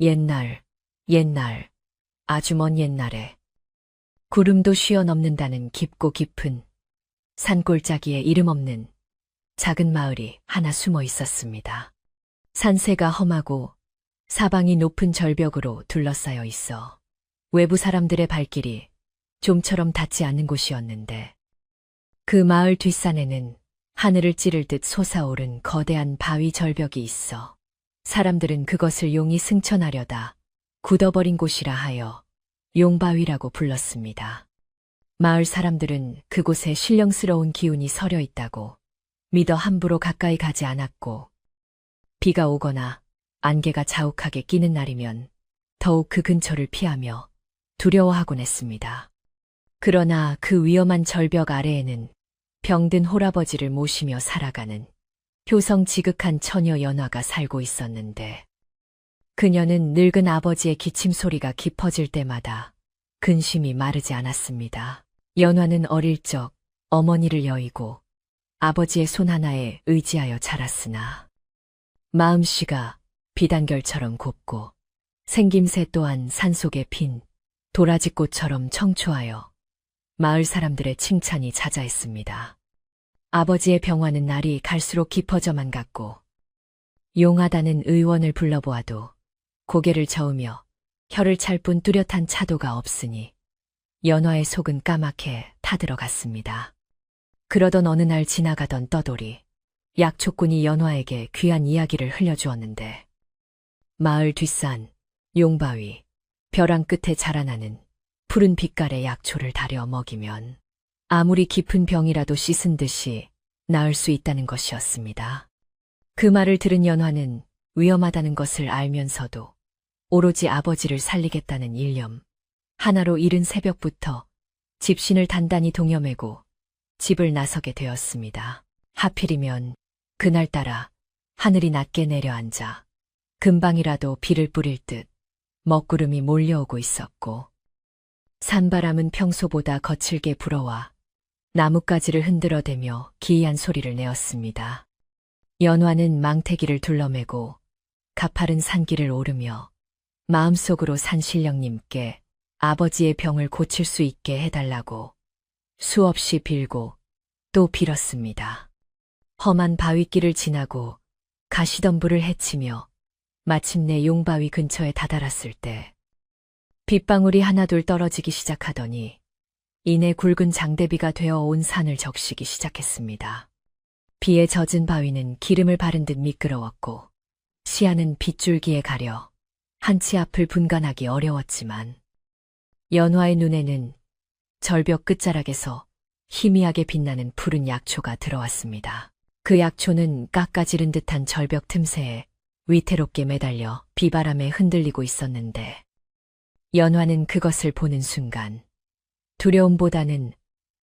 옛날, 옛날, 아주 먼 옛날에 구름도 쉬어 넘는다는 깊고 깊은 산골짜기에 이름 없는 작은 마을이 하나 숨어 있었습니다. 산세가 험하고 사방이 높은 절벽으로 둘러싸여 있어 외부 사람들의 발길이 좀처럼 닿지 않는 곳이었는데 그 마을 뒷산에는 하늘을 찌를 듯 솟아오른 거대한 바위 절벽이 있어 사람들은 그것을 용이 승천하려다 굳어버린 곳이라 하여 용바위라고 불렀습니다. 마을 사람들은 그곳에 신령스러운 기운이 서려 있다고 믿어 함부로 가까이 가지 않았고 비가 오거나 안개가 자욱하게 끼는 날이면 더욱 그 근처를 피하며 두려워하곤 했습니다. 그러나 그 위험한 절벽 아래에는 병든 홀아버지를 모시며 살아가는 효성 지극한 처녀 연화가 살고 있었는데 그녀는 늙은 아버지의 기침 소리가 깊어질 때마다 근심이 마르지 않았습니다. 연화는 어릴 적 어머니를 여의고 아버지의 손 하나에 의지하여 자랐으나 마음씨가 비단결처럼 곱고 생김새 또한 산속에 핀 도라지꽃처럼 청초하여 마을 사람들의 칭찬이 자자했습니다. 아버지의 병화는 날이 갈수록 깊어져만 갔고 용하다는 의원을 불러보아도 고개를 저으며 혀를 찰 뿐 뚜렷한 차도가 없으니 연화의 속은 까맣게 타들어갔습니다. 그러던 어느 날 지나가던 떠돌이 약초꾼이 연화에게 귀한 이야기를 흘려주었는데 마을 뒷산, 용바위, 벼랑 끝에 자라나는 푸른 빛깔의 약초를 다려 먹이면 아무리 깊은 병이라도 씻은 듯이 나을 수 있다는 것이었습니다. 그 말을 들은 연화는 위험하다는 것을 알면서도 오로지 아버지를 살리겠다는 일념 하나로 이른 새벽부터 집신을 단단히 동여매고 집을 나서게 되었습니다. 하필이면 그날따라 하늘이 낮게 내려앉아 금방이라도 비를 뿌릴 듯 먹구름이 몰려오고 있었고 산바람은 평소보다 거칠게 불어와 나뭇가지를 흔들어대며 기이한 소리를 내었습니다. 연화는 망태기를 둘러매고 가파른 산길을 오르며 마음속으로 산신령님께 아버지의 병을 고칠 수 있게 해달라고 수없이 빌고 또 빌었습니다. 험한 바위길을 지나고 가시덤불을 헤치며 마침내 용바위 근처에 다다랐을 때 빗방울이 하나둘 떨어지기 시작하더니 이내 굵은 장대비가 되어 온 산을 적시기 시작했습니다. 비에 젖은 바위는 기름을 바른 듯 미끄러웠고 시야는 빗줄기에 가려 한치 앞을 분간하기 어려웠지만 연화의 눈에는 절벽 끝자락에서 희미하게 빛나는 푸른 약초가 들어왔습니다. 그 약초는 깎아지른 듯한 절벽 틈새에 위태롭게 매달려 비바람에 흔들리고 있었는데 연화는 그것을 보는 순간 두려움보다는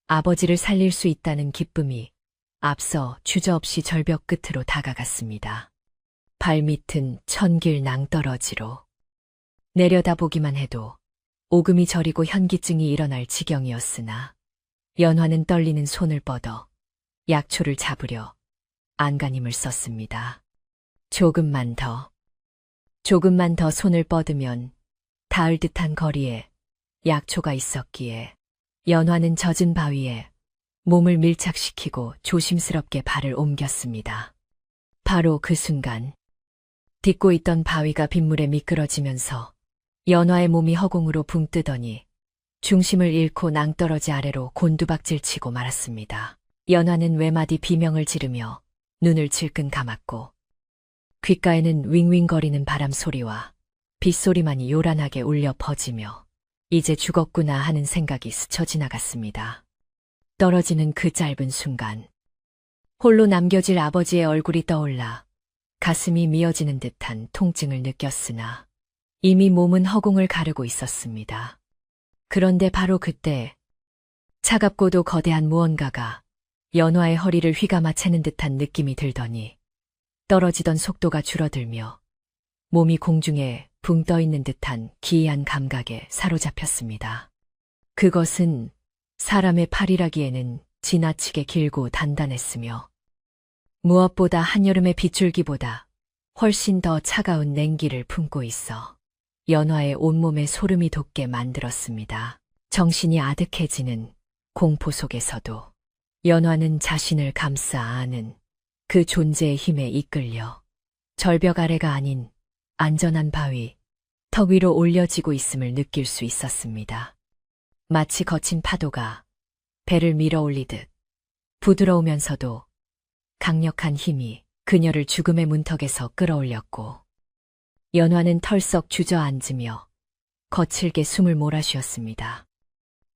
아버지를 살릴 수 있다는 기쁨이 앞서 주저없이 절벽 끝으로 다가갔습니다. 발밑은 천길 낭떠러지로 내려다보기만 해도 오금이 저리고 현기증이 일어날 지경이었으나 연화는 떨리는 손을 뻗어 약초를 잡으려 안간힘을 썼습니다. 조금만 더 손을 뻗으면 닿을 듯한 거리에 약초가 있었기에 연화는 젖은 바위에 몸을 밀착시키고 조심스럽게 발을 옮겼습니다. 바로 그 순간 딛고 있던 바위가 빗물에 미끄러지면서 연화의 몸이 허공으로 붕 뜨더니 중심을 잃고 낭떠러지 아래로 곤두박질치고 말았습니다. 연화는 외마디 비명을 지르며 눈을 질끈 감았고 귓가에는 윙윙거리는 바람 소리와 빗소리만이 요란하게 울려 퍼지며 이제 죽었구나 하는 생각이 스쳐 지나갔습니다. 떨어지는 그 짧은 순간 홀로 남겨질 아버지의 얼굴이 떠올라 가슴이 미어지는 듯한 통증을 느꼈으나 이미 몸은 허공을 가르고 있었습니다. 그런데 바로 그때 차갑고도 거대한 무언가가 연화의 허리를 휘감아 채는 듯한 느낌이 들더니 떨어지던 속도가 줄어들며 몸이 공중에 붕 떠 있는 듯한 기이한 감각에 사로잡혔습니다. 그것은 사람의 팔이라기에는 지나치게 길고 단단했으며 무엇보다 한여름의 빗줄기보다 훨씬 더 차가운 냉기를 품고 있어 연화의 온몸에 소름이 돋게 만들었습니다. 정신이 아득해지는 공포 속에서도 연화는 자신을 감싸 안은 그 존재의 힘에 이끌려 절벽 아래가 아닌 안전한 바위, 턱 위로 올려지고 있음을 느낄 수 있었습니다. 마치 거친 파도가 배를 밀어 올리듯 부드러우면서도 강력한 힘이 그녀를 죽음의 문턱에서 끌어올렸고, 연화는 털썩 주저앉으며 거칠게 숨을 몰아쉬었습니다.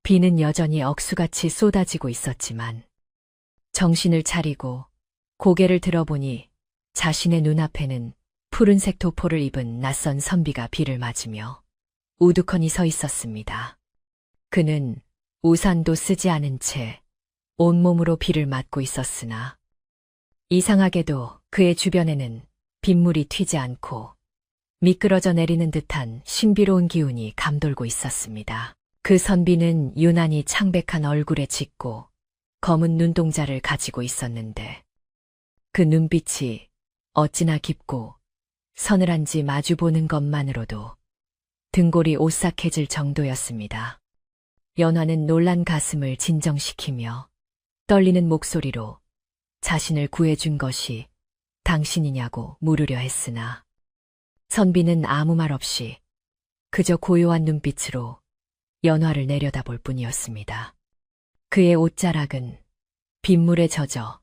비는 여전히 억수같이 쏟아지고 있었지만 정신을 차리고 고개를 들어보니 자신의 눈앞에는 푸른색 도포를 입은 낯선 선비가 비를 맞으며 우두커니 서 있었습니다. 그는 우산도 쓰지 않은 채 온몸으로 비를 맞고 있었으나 이상하게도 그의 주변에는 빗물이 튀지 않고 미끄러져 내리는 듯한 신비로운 기운이 감돌고 있었습니다. 그 선비는 유난히 창백한 얼굴에 짙고 검은 눈동자를 가지고 있었는데 그 눈빛이 어찌나 깊고 서늘한지 마주보는 것만으로도 등골이 오싹해질 정도였습니다. 연화는 놀란 가슴을 진정시키며 떨리는 목소리로 자신을 구해준 것이 당신이냐고 물으려 했으나 선비는 아무 말 없이 그저 고요한 눈빛으로 연화를 내려다볼 뿐이었습니다. 그의 옷자락은 빗물에 젖어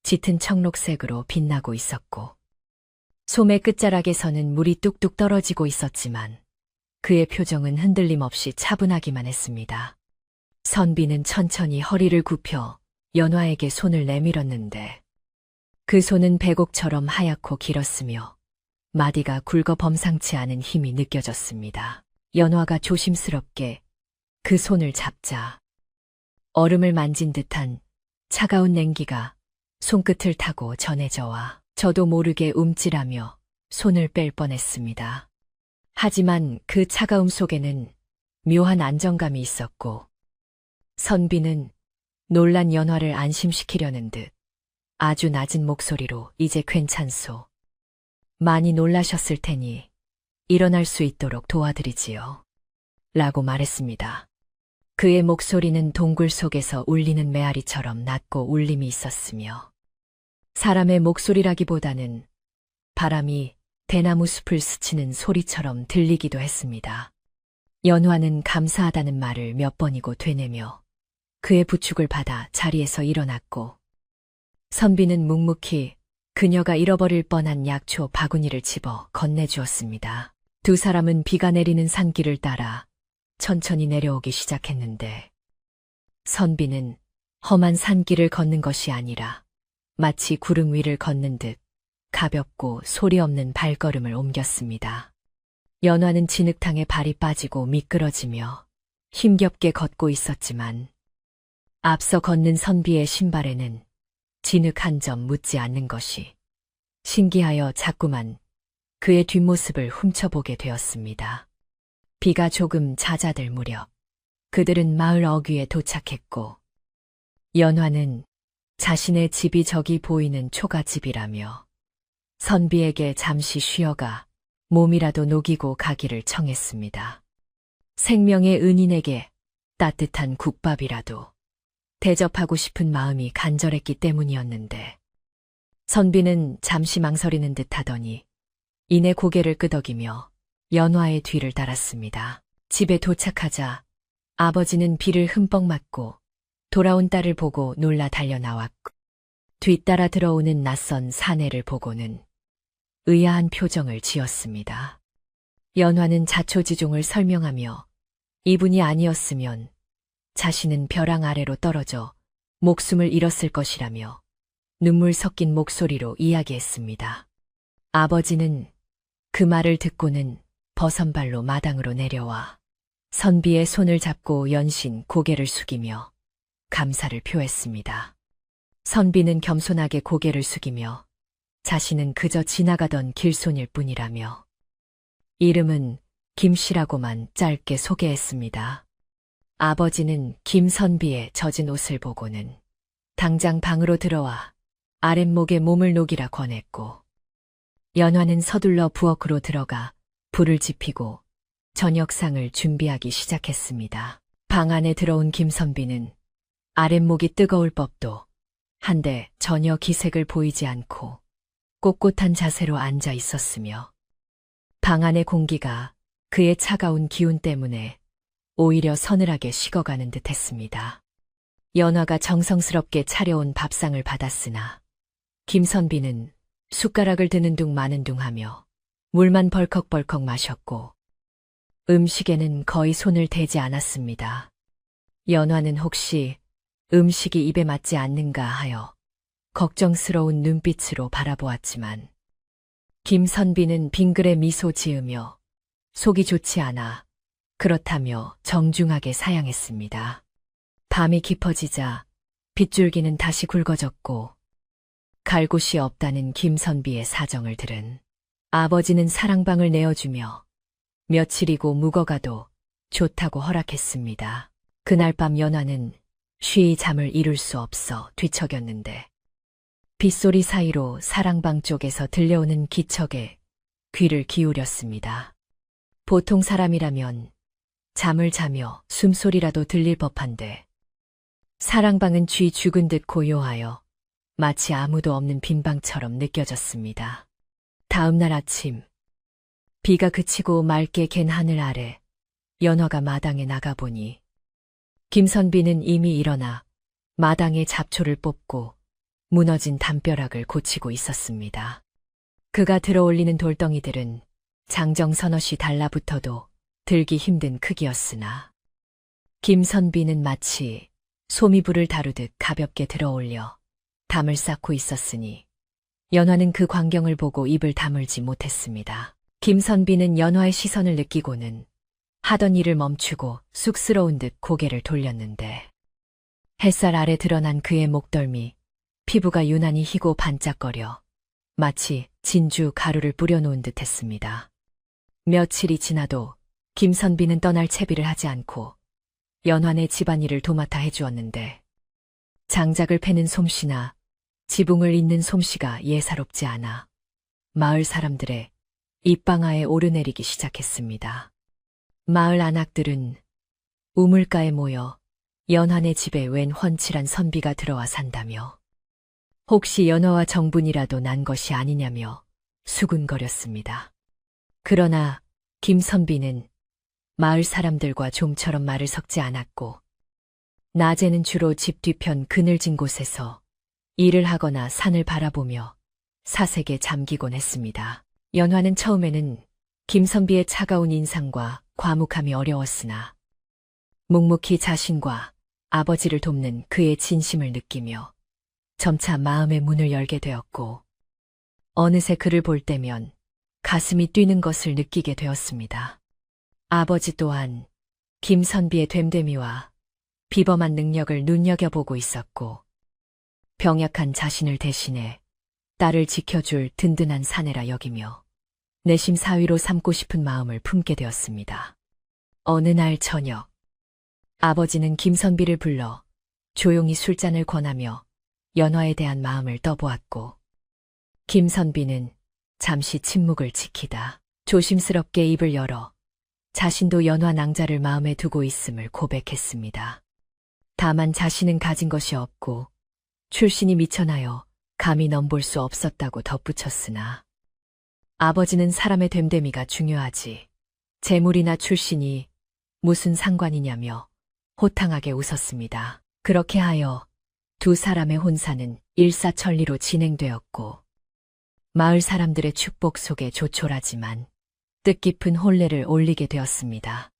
짙은 청록색으로 빛나고 있었고 소매 끝자락에서는 물이 뚝뚝 떨어지고 있었지만 그의 표정은 흔들림 없이 차분하기만 했습니다. 선비는 천천히 허리를 굽혀 연화에게 손을 내밀었는데 그 손은 백옥처럼 하얗고 길었으며 마디가 굵어 범상치 않은 힘이 느껴졌습니다. 연화가 조심스럽게 그 손을 잡자 얼음을 만진 듯한 차가운 냉기가 손끝을 타고 전해져와 저도 모르게 움찔하며 손을 뺄 뻔했습니다. 하지만 그 차가움 속에는 묘한 안정감이 있었고 선비는 놀란 연화를 안심시키려는 듯 아주 낮은 목소리로 이제 괜찮소. 많이 놀라셨을 테니 일어날 수 있도록 도와드리지요. 라고 말했습니다. 그의 목소리는 동굴 속에서 울리는 메아리처럼 낮고 울림이 있었으며 사람의 목소리라기보다는 바람이 대나무 숲을 스치는 소리처럼 들리기도 했습니다. 연화는 감사하다는 말을 몇 번이고 되뇌며 그의 부축을 받아 자리에서 일어났고 선비는 묵묵히 그녀가 잃어버릴 뻔한 약초 바구니를 집어 건네주었습니다. 두 사람은 비가 내리는 산길을 따라 천천히 내려오기 시작했는데 선비는 험한 산길을 걷는 것이 아니라 마치 구름 위를 걷는 듯 가볍고 소리 없는 발걸음을 옮겼습니다. 연화는 진흙탕에 발이 빠지고 미끄러지며 힘겹게 걷고 있었지만 앞서 걷는 선비의 신발에는 진흙 한 점 묻지 않는 것이 신기하여 자꾸만 그의 뒷모습을 훔쳐보게 되었습니다. 비가 조금 잦아들 무렵 그들은 마을 어귀에 도착했고 연화는 자신의 집이 저기 보이는 초가집이라며 선비에게 잠시 쉬어가 몸이라도 녹이고 가기를 청했습니다. 생명의 은인에게 따뜻한 국밥이라도 대접하고 싶은 마음이 간절했기 때문이었는데 선비는 잠시 망설이는 듯 하더니 이내 고개를 끄덕이며 연화의 뒤를 따랐습니다. 집에 도착하자 아버지는 비를 흠뻑 맞고 돌아온 딸을 보고 놀라 달려 나왔고 뒤따라 들어오는 낯선 사내를 보고는 의아한 표정을 지었습니다. 연화는 자초지종을 설명하며 이분이 아니었으면 자신은 벼랑 아래로 떨어져 목숨을 잃었을 것이라며 눈물 섞인 목소리로 이야기했습니다. 아버지는 그 말을 듣고는 버선발로 마당으로 내려와 선비의 손을 잡고 연신 고개를 숙이며 감사를 표했습니다. 선비는 겸손하게 고개를 숙이며 자신은 그저 지나가던 길손일 뿐이라며 이름은 김씨라고만 짧게 소개했습니다. 아버지는 김선비의 젖은 옷을 보고는 당장 방으로 들어와 아랫목에 몸을 녹이라 권했고 연화는 서둘러 부엌으로 들어가 불을 지피고 저녁상을 준비하기 시작했습니다. 방 안에 들어온 김선비는 아랫목이 뜨거울 법도 한데 전혀 기색을 보이지 않고 꼿꼿한 자세로 앉아 있었으며 방 안의 공기가 그의 차가운 기운 때문에 오히려 서늘하게 식어가는 듯 했습니다. 연화가 정성스럽게 차려온 밥상을 받았으나 김선비는 숟가락을 드는 둥 마는 둥 하며 물만 벌컥벌컥 마셨고 음식에는 거의 손을 대지 않았습니다. 연화는 혹시 음식이 입에 맞지 않는가 하여 걱정스러운 눈빛으로 바라보았지만 김선비는 빙그레 미소 지으며 속이 좋지 않아 그렇다며 정중하게 사양했습니다. 밤이 깊어지자 빗줄기는 다시 굵어졌고 갈 곳이 없다는 김선비의 사정을 들은 아버지는 사랑방을 내어주며 며칠이고 묵어가도 좋다고 허락했습니다. 그날 밤 연화는 쉬이 잠을 이룰 수 없어 뒤척였는데 빗소리 사이로 사랑방 쪽에서 들려오는 기척에 귀를 기울였습니다. 보통 사람이라면 잠을 자며 숨소리라도 들릴 법한데 사랑방은 쥐 죽은 듯 고요하여 마치 아무도 없는 빈방처럼 느껴졌습니다. 다음 날 아침 비가 그치고 맑게 갠 하늘 아래 연화가 마당에 나가보니 김선비는 이미 일어나 마당에 잡초를 뽑고 무너진 담벼락을 고치고 있었습니다. 그가 들어올리는 돌덩이들은 장정 서너시 달라붙어도 들기 힘든 크기였으나 김선비는 마치 소미불을 다루듯 가볍게 들어올려 담을 쌓고 있었으니 연화는 그 광경을 보고 입을 다물지 못했습니다. 김선비는 연화의 시선을 느끼고는 하던 일을 멈추고 쑥스러운 듯 고개를 돌렸는데 햇살 아래 드러난 그의 목덜미, 피부가 유난히 희고 반짝거려 마치 진주 가루를 뿌려놓은 듯 했습니다. 며칠이 지나도 김선비는 떠날 채비를 하지 않고 연화의 집안일을 도맡아 해주었는데 장작을 패는 솜씨나 지붕을 잇는 솜씨가 예사롭지 않아 마을 사람들의 입방아에 오르내리기 시작했습니다. 마을 안악들은 우물가에 모여 연화의 집에 웬 훤칠한 선비가 들어와 산다며 혹시 연화와 정분이라도 난 것이 아니냐며 수군거렸습니다. 그러나 김선비는 마을 사람들과 좀처럼 말을 섞지 않았고 낮에는 주로 집 뒤편 그늘진 곳에서 일을 하거나 산을 바라보며 사색에 잠기곤 했습니다. 연화는 처음에는 김선비의 차가운 인상과 과묵함이 어려웠으나 묵묵히 자신과 아버지를 돕는 그의 진심을 느끼며 점차 마음의 문을 열게 되었고 어느새 그를 볼 때면 가슴이 뛰는 것을 느끼게 되었습니다. 아버지 또한 김선비의 됨됨이와 비범한 능력을 눈여겨보고 있었고 병약한 자신을 대신해 딸을 지켜줄 든든한 사내라 여기며 내심 사위로 삼고 싶은 마음을 품게 되었습니다. 어느 날 저녁 아버지는 김선비를 불러 조용히 술잔을 권하며 연화에 대한 마음을 떠보았고 김선비는 잠시 침묵을 지키다 조심스럽게 입을 열어 자신도 연화 낭자를 마음에 두고 있음을 고백했습니다. 다만 자신은 가진 것이 없고 출신이 미천하여 감히 넘볼 수 없었다고 덧붙였으나 아버지는 사람의 됨됨이가 중요하지 재물이나 출신이 무슨 상관이냐며 호탕하게 웃었습니다. 그렇게 하여 두 사람의 혼사는 일사천리로 진행되었고 마을 사람들의 축복 속에 조촐하지만 뜻깊은 혼례를 올리게 되었습니다.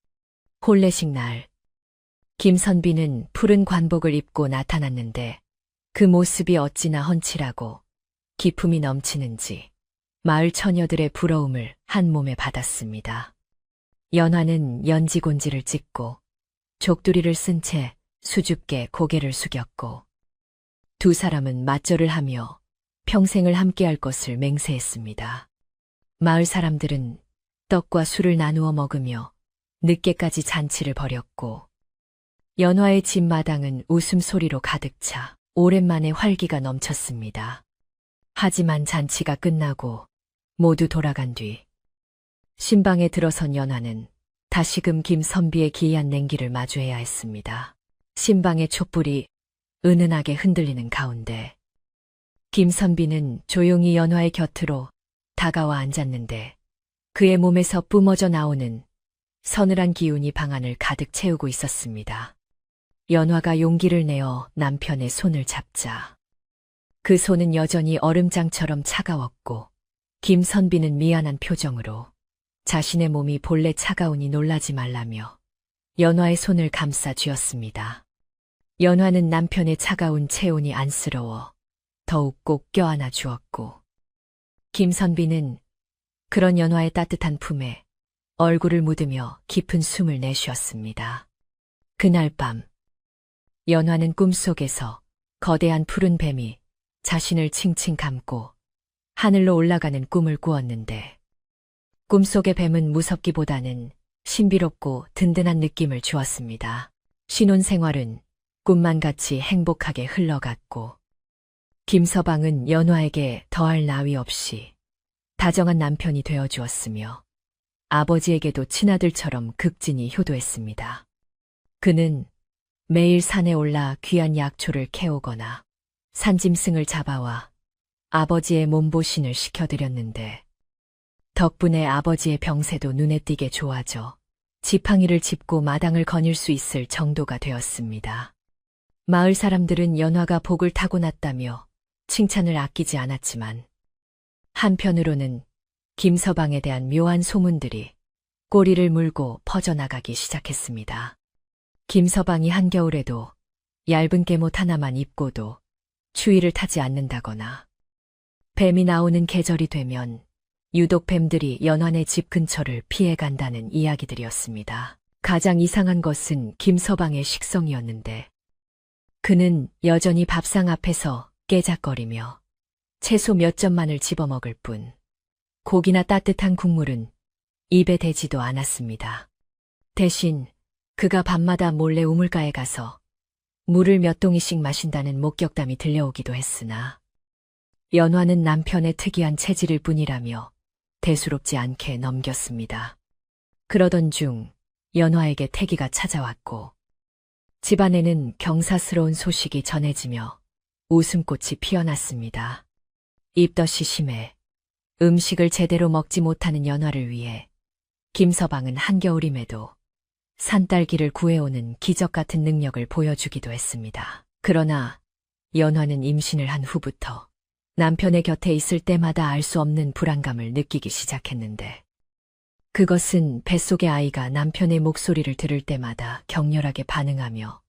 혼례식 날 김선비는 푸른 관복을 입고 나타났는데 그 모습이 어찌나 훤칠하고 기품이 넘치는지 마을 처녀들의 부러움을 한 몸에 받았습니다. 연화는 연지곤지를 찍고 족두리를 쓴 채 수줍게 고개를 숙였고 두 사람은 맞절을 하며 평생을 함께할 것을 맹세했습니다. 마을 사람들은 떡과 술을 나누어 먹으며 늦게까지 잔치를 벌였고 연화의 집 마당은 웃음소리로 가득 차 오랜만에 활기가 넘쳤습니다. 하지만 잔치가 끝나고 모두 돌아간 뒤 신방에 들어선 연화는 다시금 김선비의 기이한 냉기를 마주해야 했습니다. 신방의 촛불이 은은하게 흔들리는 가운데 김선비는 조용히 연화의 곁으로 다가와 앉았는데 그의 몸에서 뿜어져 나오는 서늘한 기운이 방 안을 가득 채우고 있었습니다. 연화가 용기를 내어 남편의 손을 잡자 그 손은 여전히 얼음장처럼 차가웠고 김선비는 미안한 표정으로 자신의 몸이 본래 차가우니 놀라지 말라며 연화의 손을 감싸 쥐었습니다. 연화는 남편의 차가운 체온이 안쓰러워 더욱 꼭 껴안아 주었고 김선비는 그런 연화의 따뜻한 품에 얼굴을 묻으며 깊은 숨을 내쉬었습니다. 그날 밤 연화는 꿈속에서 거대한 푸른 뱀이 자신을 칭칭 감고 하늘로 올라가는 꿈을 꾸었는데 꿈속의 뱀은 무섭기보다는 신비롭고 든든한 느낌을 주었습니다. 신혼생활은 꿈만 같이 행복하게 흘러갔고 김서방은 연화에게 더할 나위 없이 다정한 남편이 되어주었으며 아버지에게도 친아들처럼 극진히 효도했습니다. 그는 매일 산에 올라 귀한 약초를 캐오거나 산짐승을 잡아와 아버지의 몸보신을 시켜드렸는데 덕분에 아버지의 병세도 눈에 띄게 좋아져 지팡이를 짚고 마당을 거닐 수 있을 정도가 되었습니다. 마을 사람들은 연화가 복을 타고났다며 칭찬을 아끼지 않았지만 한편으로는 김서방에 대한 묘한 소문들이 꼬리를 물고 퍼져나가기 시작했습니다. 김서방이 한겨울에도 얇은 깨못 하나만 입고도 추위를 타지 않는다거나 뱀이 나오는 계절이 되면 유독 뱀들이 연화네 집 근처를 피해간다는 이야기들이었습니다. 가장 이상한 것은 김서방의 식성이었는데 그는 여전히 밥상 앞에서 깨작거리며 채소 몇 점만을 집어먹을 뿐 고기나 따뜻한 국물은 입에 대지도 않았습니다. 대신 그가 밤마다 몰래 우물가에 가서 물을 몇 동이씩 마신다는 목격담이 들려오기도 했으나 연화는 남편의 특이한 체질일 뿐이라며 대수롭지 않게 넘겼습니다. 그러던 중 연화에게 태기가 찾아왔고 집안에는 경사스러운 소식이 전해지며 웃음꽃이 피어났습니다. 입덧이 심해 음식을 제대로 먹지 못하는 연화를 위해 김서방은 한겨울임에도 산딸기를 구해오는 기적 같은 능력을 보여주기도 했습니다. 그러나 연화는 임신을 한 후부터 남편의 곁에 있을 때마다 알 수 없는 불안감을 느끼기 시작했는데 그것은 뱃속의 아이가 남편의 목소리를 들을 때마다 격렬하게 반응하며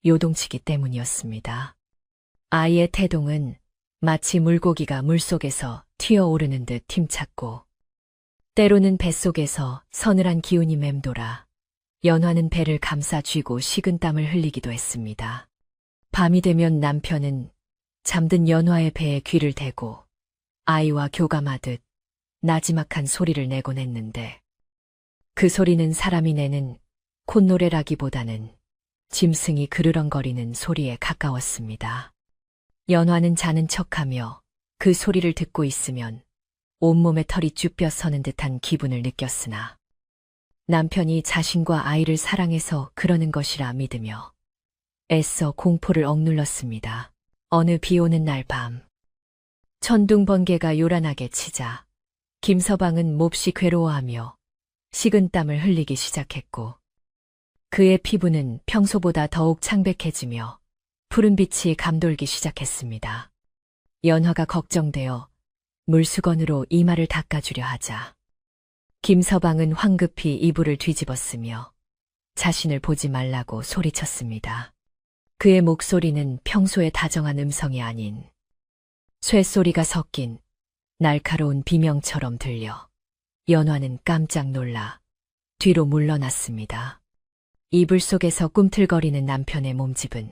요동치기 때문이었습니다. 아이의 태동은 마치 물고기가 물속에서 튀어오르는 듯 힘찼고 때로는 뱃속에서 서늘한 기운이 맴돌아 연화는 배를 감싸 쥐고 식은땀을 흘리기도 했습니다. 밤이 되면 남편은 잠든 연화의 배에 귀를 대고 아이와 교감하듯 나지막한 소리를 내곤 했는데 그 소리는 사람이 내는 콧노래라기보다는 짐승이 그르렁거리는 소리에 가까웠습니다. 연화는 자는 척하며 그 소리를 듣고 있으면 온몸에 털이 쭈뼛 서는 듯한 기분을 느꼈으나 남편이 자신과 아이를 사랑해서 그러는 것이라 믿으며 애써 공포를 억눌렀습니다. 어느 비 오는 날 밤 천둥 번개가 요란하게 치자 김서방은 몹시 괴로워하며 식은땀을 흘리기 시작했고 그의 피부는 평소보다 더욱 창백해지며 푸른빛이 감돌기 시작했습니다. 연화가 걱정되어 물수건으로 이마를 닦아주려 하자 김서방은 황급히 이불을 뒤집었으며 자신을 보지 말라고 소리쳤습니다. 그의 목소리는 평소의 다정한 음성이 아닌 쇠소리가 섞인 날카로운 비명처럼 들려 연화는 깜짝 놀라 뒤로 물러났습니다. 이불 속에서 꿈틀거리는 남편의 몸집은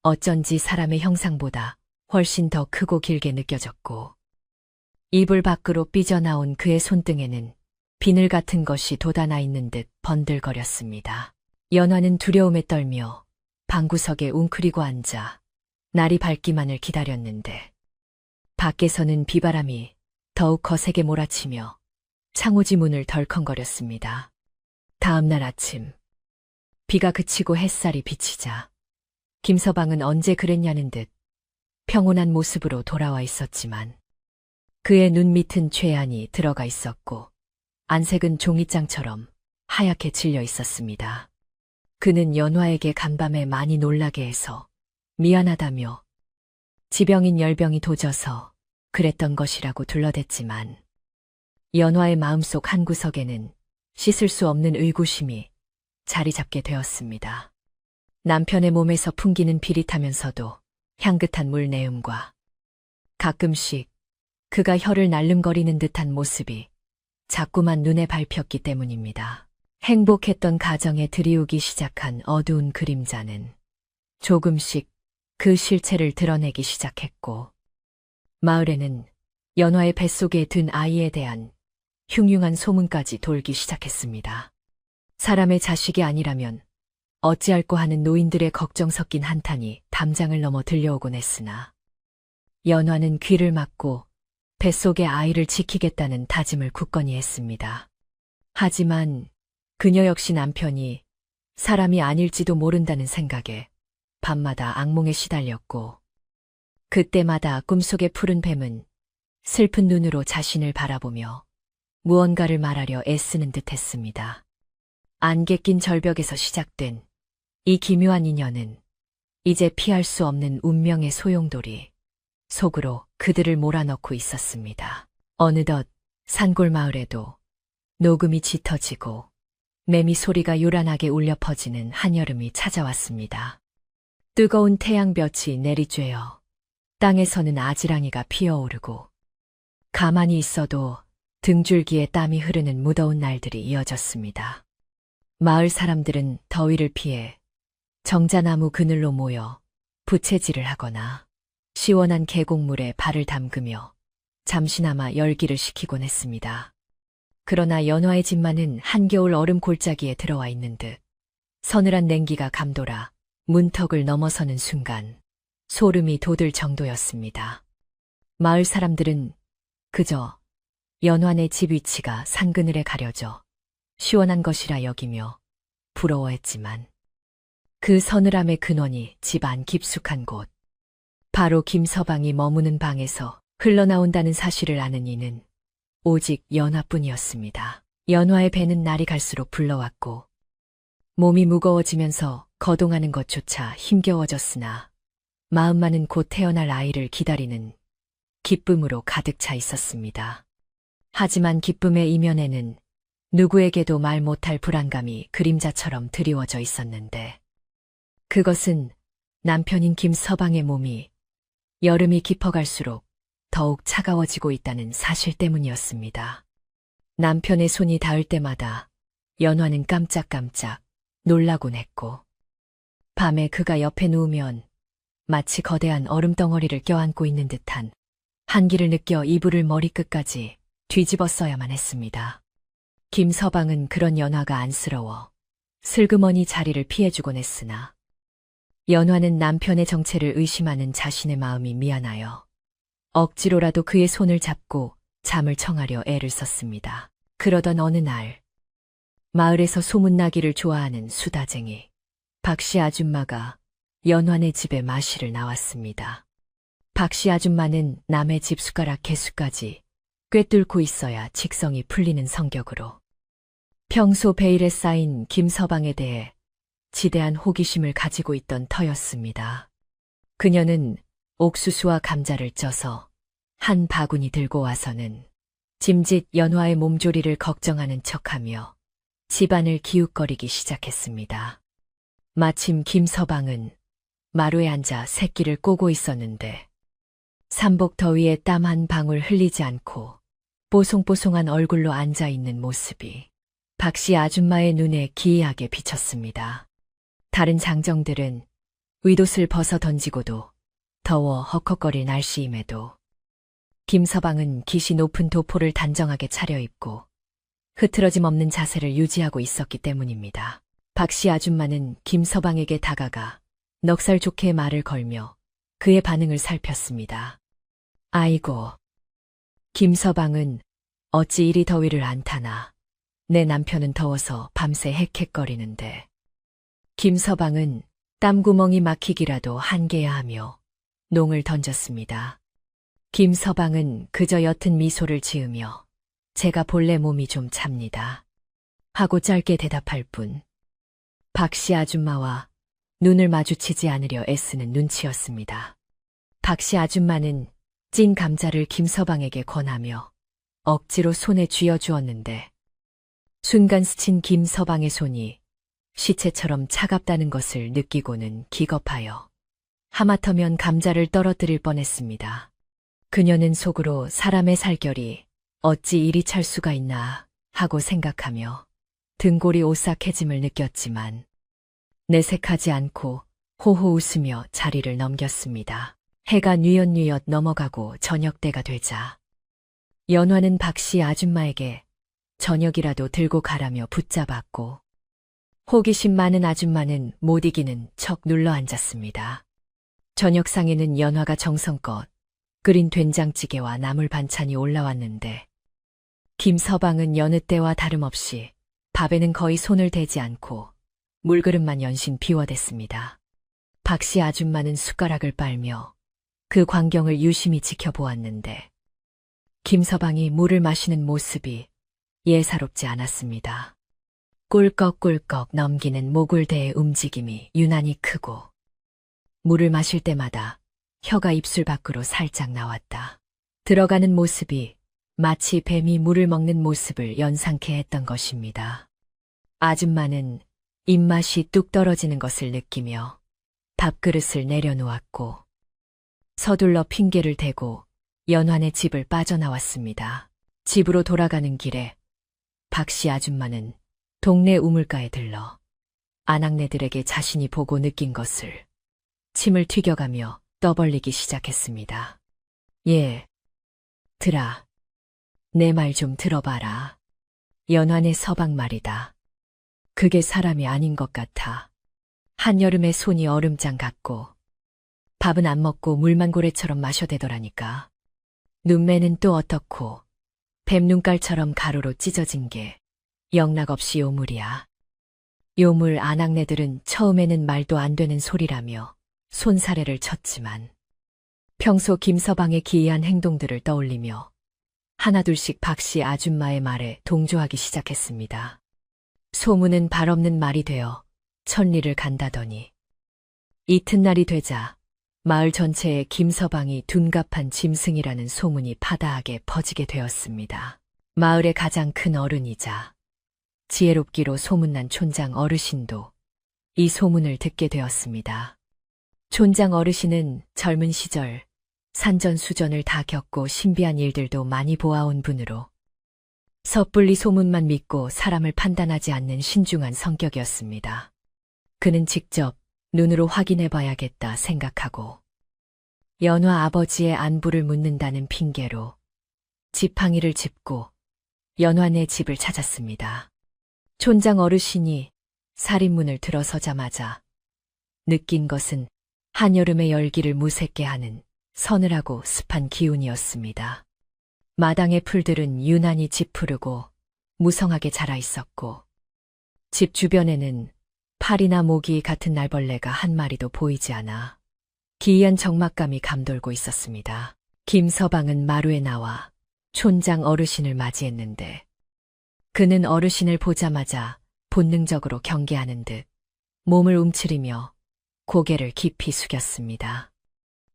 어쩐지 사람의 형상보다 훨씬 더 크고 길게 느껴졌고 이불 밖으로 삐져나온 그의 손등에는 비늘 같은 것이 돋아나 있는 듯 번들거렸습니다. 연화는 두려움에 떨며 방구석에 웅크리고 앉아 날이 밝기만을 기다렸는데 밖에서는 비바람이 더욱 거세게 몰아치며 창호지 문을 덜컹거렸습니다. 다음 날 아침, 비가 그치고 햇살이 비치자 김서방은 언제 그랬냐는 듯 평온한 모습으로 돌아와 있었지만 그의 눈 밑은 죄안이 들어가 있었고 안색은 종이장처럼 하얗게 질려 있었습니다. 그는 연화에게 간밤에 많이 놀라게 해서 미안하다며 지병인 열병이 도져서 그랬던 것이라고 둘러댔지만 연화의 마음속 한구석에는 씻을 수 없는 의구심이 자리 잡게 되었습니다. 남편의 몸에서 풍기는 비릿하면서도 향긋한 물내음과 가끔씩 그가 혀를 날름거리는 듯한 모습이 자꾸만 눈에 밟혔기 때문입니다. 행복했던 가정에 들이우기 시작한 어두운 그림자는 조금씩 그 실체를 드러내기 시작했고 마을에는 연화의 뱃속에 든 아이에 대한 흉흉한 소문까지 돌기 시작했습니다. 사람의 자식이 아니라면 어찌할꼬 하는 노인들의 걱정 섞인 한탄이 담장을 넘어 들려오곤 했으나 연화는 귀를 막고 뱃속의 아이를 지키겠다는 다짐을 굳건히 했습니다. 하지만 그녀 역시 남편이 사람이 아닐지도 모른다는 생각에 밤마다 악몽에 시달렸고 그때마다 꿈속의 푸른 뱀은 슬픈 눈으로 자신을 바라보며 무언가를 말하려 애쓰는 듯 했습니다. 안개 낀 절벽에서 시작된 이 기묘한 인연은 이제 피할 수 없는 운명의 소용돌이 속으로 그들을 몰아넣고 있었습니다. 어느덧 산골 마을에도 녹음이 짙어지고 매미 소리가 요란하게 울려 퍼지는 한여름이 찾아왔습니다. 뜨거운 태양볕이 내리쬐어 땅에서는 아지랑이가 피어오르고 가만히 있어도 등줄기에 땀이 흐르는 무더운 날들이 이어졌습니다. 마을 사람들은 더위를 피해 정자나무 그늘로 모여 부채질을 하거나 시원한 계곡물에 발을 담그며 잠시나마 열기를 식히곤 했습니다. 그러나 연화의 집만은 한겨울 얼음 골짜기에 들어와 있는 듯 서늘한 냉기가 감돌아 문턱을 넘어서는 순간 소름이 돋을 정도였습니다. 마을 사람들은 그저 연화네 집 위치가 산그늘에 가려져 시원한 것이라 여기며 부러워했지만 그 서늘함의 근원이 집 안 깊숙한 곳, 바로 김서방이 머무는 방에서 흘러나온다는 사실을 아는 이는 오직 연화뿐이었습니다. 연화의 배는 날이 갈수록 불러왔고 몸이 무거워지면서 거동하는 것조차 힘겨워졌으나 마음만은 곧 태어날 아이를 기다리는 기쁨으로 가득 차 있었습니다. 하지만 기쁨의 이면에는 누구에게도 말 못할 불안감이 그림자처럼 드리워져 있었는데 그것은 남편인 김서방의 몸이 여름이 깊어갈수록 더욱 차가워지고 있다는 사실 때문이었습니다. 남편의 손이 닿을 때마다 연화는 깜짝깜짝 놀라곤 했고 밤에 그가 옆에 누우면 마치 거대한 얼음덩어리를 껴안고 있는 듯한 한기를 느껴 이불을 머리끝까지 뒤집어 써야만 했습니다. 김서방은 그런 연화가 안쓰러워 슬그머니 자리를 피해주곤 했으나 연화는 남편의 정체를 의심하는 자신의 마음이 미안하여 억지로라도 그의 손을 잡고 잠을 청하려 애를 썼습니다. 그러던 어느 날 마을에서 소문나기를 좋아하는 수다쟁이 박씨 아줌마가 연화네 집에 마시를 나왔습니다. 박씨 아줌마는 남의 집 숟가락 개수까지 꿰뚫고 있어야 직성이 풀리는 성격으로 평소 베일에 쌓인 김서방에 대해 지대한 호기심을 가지고 있던 터였습니다. 그녀는 옥수수와 감자를 쪄서 한 바구니 들고 와서는 짐짓 연화의 몸조리를 걱정하는 척하며 집안을 기웃거리기 시작했습니다. 마침 김서방은 마루에 앉아 새끼를 꼬고 있었는데 삼복 더위에 땀 한 방울 흘리지 않고 뽀송뽀송한 얼굴로 앉아있는 모습이 박씨 아줌마의 눈에 기이하게 비쳤습니다. 다른 장정들은 윗옷을 벗어 던지고도 더워 헉헉거릴 날씨임에도 김서방은 깃이 높은 도포를 단정하게 차려입고 흐트러짐 없는 자세를 유지하고 있었기 때문입니다. 박씨 아줌마는 김서방에게 다가가 넉살 좋게 말을 걸며 그의 반응을 살폈습니다. 아이고, 김서방은 어찌 이리 더위를 안 타나. 내 남편은 더워서 밤새 헥헥거리는데. 김서방은 땀구멍이 막히기라도 한계야 하며 농을 던졌습니다. 김서방은 그저 옅은 미소를 지으며 제가 본래 몸이 좀 찹니다 하고 짧게 대답할 뿐. 박씨 아줌마와 눈을 마주치지 않으려 애쓰는 눈치였습니다. 박씨 아줌마는 찐 감자를 김서방에게 권하며 억지로 손에 쥐어주었는데 순간 스친 김서방의 손이 시체처럼 차갑다는 것을 느끼고는 기겁하여 하마터면 감자를 떨어뜨릴 뻔했습니다. 그녀는 속으로 사람의 살결이 어찌 이리 찰 수가 있나 하고 생각하며 등골이 오싹해짐을 느꼈지만 내색하지 않고 호호 웃으며 자리를 넘겼습니다. 해가 뉘엿뉘엿 넘어가고 저녁때가 되자 연화는 박씨 아줌마에게 저녁이라도 들고 가라며 붙잡았고 호기심 많은 아줌마는 못 이기는 척 눌러 앉았습니다. 저녁상에는 연화가 정성껏 끓인 된장찌개와 나물 반찬이 올라왔는데 김서방은 여느 때와 다름없이 밥에는 거의 손을 대지 않고 물그릇만 연신 비워댔습니다. 박씨 아줌마는 숟가락을 빨며 그 광경을 유심히 지켜보았는데 김서방이 물을 마시는 모습이 예사롭지 않았습니다. 꿀꺽꿀꺽 넘기는 모굴대의 움직임이 유난히 크고 물을 마실 때마다 혀가 입술 밖으로 살짝 나왔다. 들어가는 모습이 마치 뱀이 물을 먹는 모습을 연상케 했던 것입니다. 아줌마는 입맛이 뚝 떨어지는 것을 느끼며 밥그릇을 내려놓았고 서둘러 핑계를 대고 연환의 집을 빠져나왔습니다. 집으로 돌아가는 길에 박씨 아줌마는 동네 우물가에 들러 아낙네들에게 자신이 보고 느낀 것을 침을 튀겨가며 떠벌리기 시작했습니다. 예, 들아. 내 말 좀 들어봐라. 연환의 서방 말이다. 그게 사람이 아닌 것 같아. 한여름에 손이 얼음장 같고 밥은 안 먹고 물만 고래처럼 마셔대더라니까. 눈매는 또 어떻고 뱀눈깔처럼 가로로 찢어진 게 영락없이 요물이야. 요물 아낙네들은 처음에는 말도 안 되는 소리라며 손사래를 쳤지만 평소 김서방의 기이한 행동들을 떠올리며 하나둘씩 박씨 아줌마의 말에 동조하기 시작했습니다. 소문은 발없는 말이 되어 천리를 간다더니 이튿날이 되자 마을 전체에 김서방이 둔갑한 짐승이라는 소문이 파다하게 퍼지게 되었습니다. 마을의 가장 큰 어른이자 지혜롭기로 소문난 촌장 어르신도 이 소문을 듣게 되었습니다. 촌장 어르신은 젊은 시절 산전수전을 다 겪고 신비한 일들도 많이 보아온 분으로 섣불리 소문만 믿고 사람을 판단하지 않는 신중한 성격이었습니다. 그는 직접 눈으로 확인해 봐야겠다 생각하고 연화 아버지의 안부를 묻는다는 핑계로 지팡이를 짚고 연화네 집을 찾았습니다. 촌장 어르신이 살인문을 들어서자마자 느낀 것은 한여름의 열기를 무색게 하는 서늘하고 습한 기운이었습니다. 마당의 풀들은 유난히 짙푸르고 무성하게 자라 있었고 집 주변에는 파리나 모기 같은 날벌레가 한 마리도 보이지 않아 기이한 적막감이 감돌고 있었습니다. 김서방은 마루에 나와 촌장 어르신을 맞이했는데 그는 어르신을 보자마자 본능적으로 경계하는 듯 몸을 움츠리며 고개를 깊이 숙였습니다.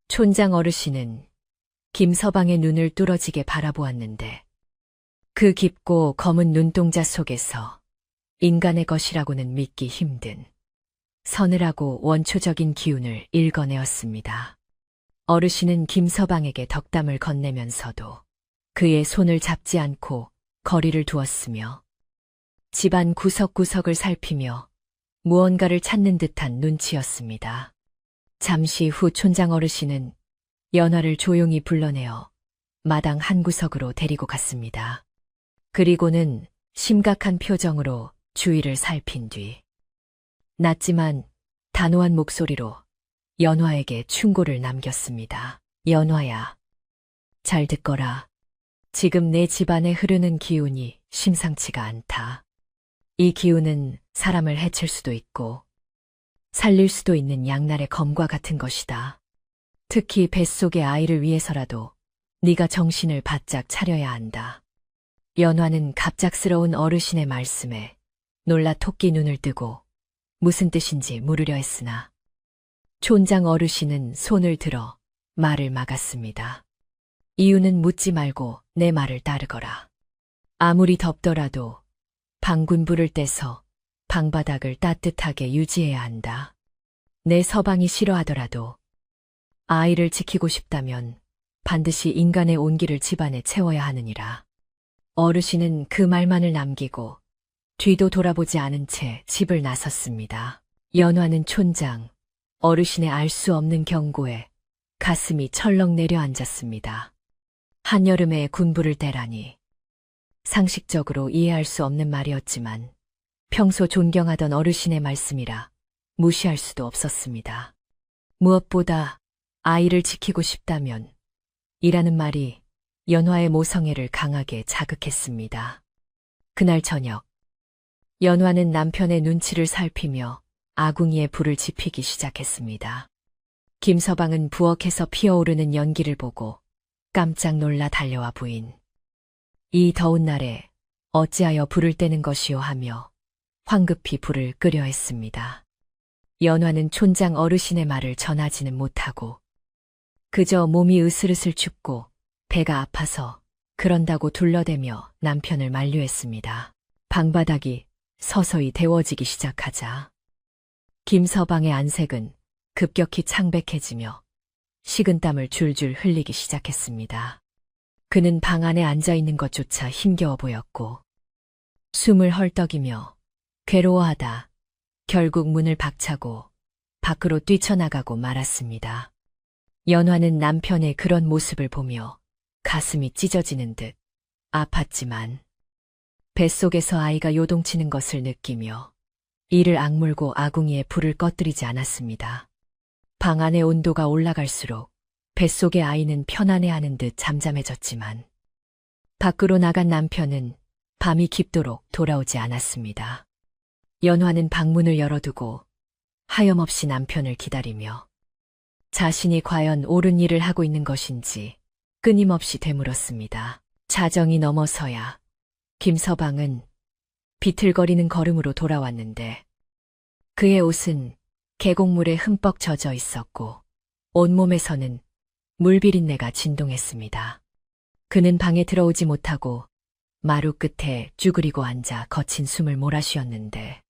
촌장 어르신은 김서방의 눈을 뚫어지게 바라보았는데 그 깊고 검은 눈동자 속에서 인간의 것이라고는 믿기 힘든 서늘하고 원초적인 기운을 읽어내었습니다. 어르신은 김서방에게 덕담을 건네면서도 그의 손을 잡지 않고 거리를 두었으며 집안 구석구석을 살피며 무언가를 찾는 듯한 눈치였습니다. 잠시 후 촌장 어르신은 연화를 조용히 불러내어 마당 한 구석으로 데리고 갔습니다. 그리고는 심각한 표정으로 주위를 살핀 뒤 낮지만 단호한 목소리로 연화에게 충고를 남겼습니다. 연화야, 잘 듣거라. 지금 내 집안에 흐르는 기운이 심상치가 않다. 이 기운은 사람을 해칠 수도 있고 살릴 수도 있는 양날의 검과 같은 것이다. 특히 뱃속의 아이를 위해서라도 네가 정신을 바짝 차려야 한다. 연화는 갑작스러운 어르신의 말씀에 놀라 토끼 눈을 뜨고 무슨 뜻인지 물으려 했으나 촌장 어르신은 손을 들어 말을 막았습니다. 이유는 묻지 말고 내 말을 따르거라. 아무리 덥더라도 방군불을 떼서 방바닥을 따뜻하게 유지해야 한다. 내 서방이 싫어하더라도 아이를 지키고 싶다면 반드시 인간의 온기를 집안에 채워야 하느니라. 어르신은 그 말만을 남기고 뒤도 돌아보지 않은 채 집을 나섰습니다. 연화는 촌장, 어르신의 알 수 없는 경고에 가슴이 철렁 내려앉았습니다. 한여름에 군불을 떼라니. 상식적으로 이해할 수 없는 말이었지만 평소 존경하던 어르신의 말씀이라 무시할 수도 없었습니다. 무엇보다 아이를 지키고 싶다면 이라는 말이 연화의 모성애를 강하게 자극했습니다. 그날 저녁, 연화는 남편의 눈치를 살피며 아궁이에 불을 지피기 시작했습니다. 김서방은 부엌에서 피어오르는 연기를 보고 깜짝 놀라 달려와 부인. 이 더운 날에 어찌하여 불을 떼는 것이오 하며 황급히 불을 끄려 했습니다. 연화는 촌장 어르신의 말을 전하지는 못하고 그저 몸이 으슬으슬 춥고 배가 아파서 그런다고 둘러대며 남편을 만류했습니다. 방바닥이 서서히 데워지기 시작하자 김서방의 안색은 급격히 창백해지며 식은땀을 줄줄 흘리기 시작했습니다. 그는 방 안에 앉아있는 것조차 힘겨워 보였고 숨을 헐떡이며 괴로워하다 결국 문을 박차고 밖으로 뛰쳐나가고 말았습니다. 연화는 남편의 그런 모습을 보며 가슴이 찢어지는 듯 아팠지만 뱃속에서 아이가 요동치는 것을 느끼며 이를 악물고 아궁이에 불을 꺼뜨리지 않았습니다. 방 안의 온도가 올라갈수록 뱃속의 아이는 편안해하는 듯 잠잠해졌지만 밖으로 나간 남편은 밤이 깊도록 돌아오지 않았습니다. 연화는 방문을 열어두고 하염없이 남편을 기다리며 자신이 과연 옳은 일을 하고 있는 것인지 끊임없이 되물었습니다. 자정이 넘어서야 김서방은 비틀거리는 걸음으로 돌아왔는데 그의 옷은 계곡물에 흠뻑 젖어 있었고 온몸에서는 물비린내가 진동했습니다. 그는 방에 들어오지 못하고 마루 끝에 쭈그리고 앉아 거친 숨을 몰아쉬었는데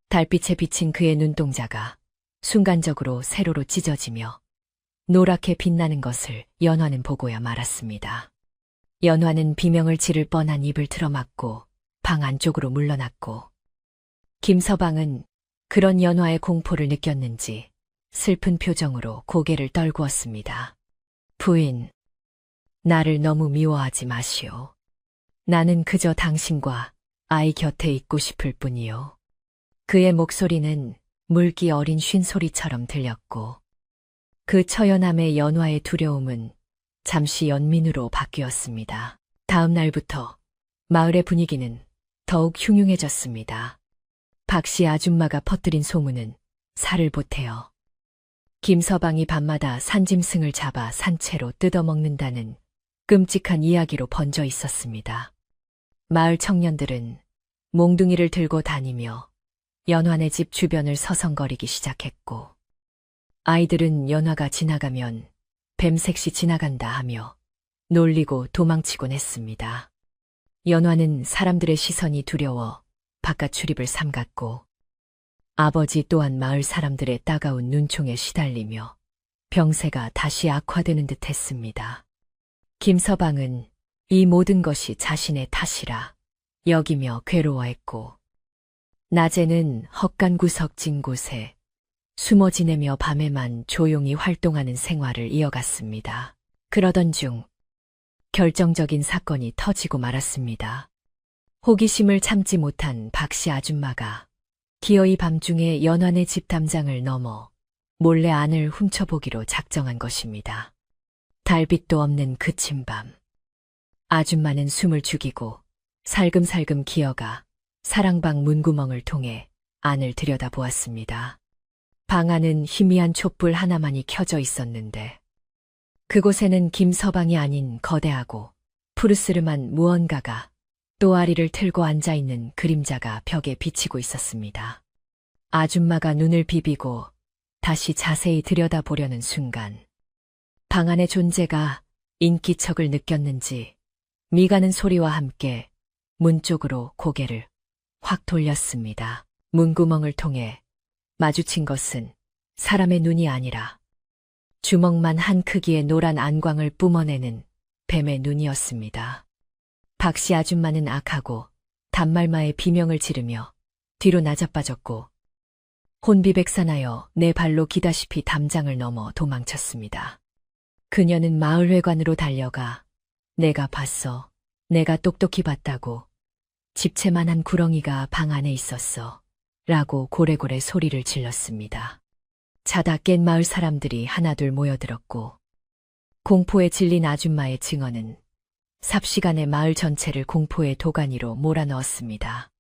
달빛에 비친 그의 눈동자가 순간적으로 세로로 찢어지며 노랗게 빛나는 것을 연화는 보고야 말았습니다. 연화는 비명을 지를 뻔한 입을 틀어막고 방 안쪽으로 물러났고 김서방은 그런 연화의 공포를 느꼈는지 슬픈 표정으로 고개를 떨구었습니다. 부인, 나를 너무 미워하지 마시오. 나는 그저 당신과 아이 곁에 있고 싶을 뿐이요. 그의 목소리는 물기 어린 쉰소리처럼 들렸고 그 처연함의 연화의 두려움은 잠시 연민으로 바뀌었습니다. 다음 날부터 마을의 분위기는 더욱 흉흉해졌습니다. 박씨 아줌마가 퍼뜨린 소문은 살을 보태어 김서방이 밤마다 산짐승을 잡아 산채로 뜯어먹는다는 끔찍한 이야기로 번져 있었습니다. 마을 청년들은 몽둥이를 들고 다니며 연화네 집 주변을 서성거리기 시작했고 아이들은 연화가 지나가면 뱀색시 지나간다 하며 놀리고 도망치곤 했습니다. 연화는 사람들의 시선이 두려워 바깥 출입을 삼갔고 아버지 또한 마을 사람들의 따가운 눈총에 시달리며 병세가 다시 악화되는 듯 했습니다. 김서방은 이 모든 것이 자신의 탓이라 여기며 괴로워했고 낮에는 헛간구석진 곳에 숨어 지내며 밤에만 조용히 활동하는 생활을 이어갔습니다. 그러던 중 결정적인 사건이 터지고 말았습니다. 호기심을 참지 못한 박씨 아줌마가 기어이 밤중에 연화네 집 담장을 넘어 몰래 안을 훔쳐보기로 작정한 것입니다. 달빛도 없는 그친 밤 아줌마는 숨을 죽이고 살금살금 기어가 사랑방 문구멍을 통해 안을 들여다보았습니다. 방 안은 희미한 촛불 하나만이 켜져 있었는데 그곳에는 김서방이 아닌 거대하고 푸르스름한 무언가가 또아리를 틀고 앉아있는 그림자가 벽에 비치고 있었습니다. 아줌마가 눈을 비비고 다시 자세히 들여다보려는 순간 방 안의 존재가 인기척을 느꼈는지 미가는 소리와 함께 문 쪽으로 고개를 확 돌렸습니다. 문구멍을 통해 마주친 것은 사람의 눈이 아니라 주먹만 한 크기의 노란 안광을 뿜어내는 뱀의 눈이었습니다. 박씨 아줌마는 악하고 단말마의 비명을 지르며 뒤로 나자빠졌고 혼비백산하여 네 발로 기다시피 담장을 넘어 도망쳤습니다. 그녀는 마을회관으로 달려가 내가 봤어. 내가 똑똑히 봤다고. 집채만한 구렁이가 방 안에 있었어. 라고 고래고래 소리를 질렀습니다. 자다 깬 마을 사람들이 하나둘 모여들었고 공포에 질린 아줌마의 증언은 삽시간에 마을 전체를 공포의 도가니로 몰아넣었습니다.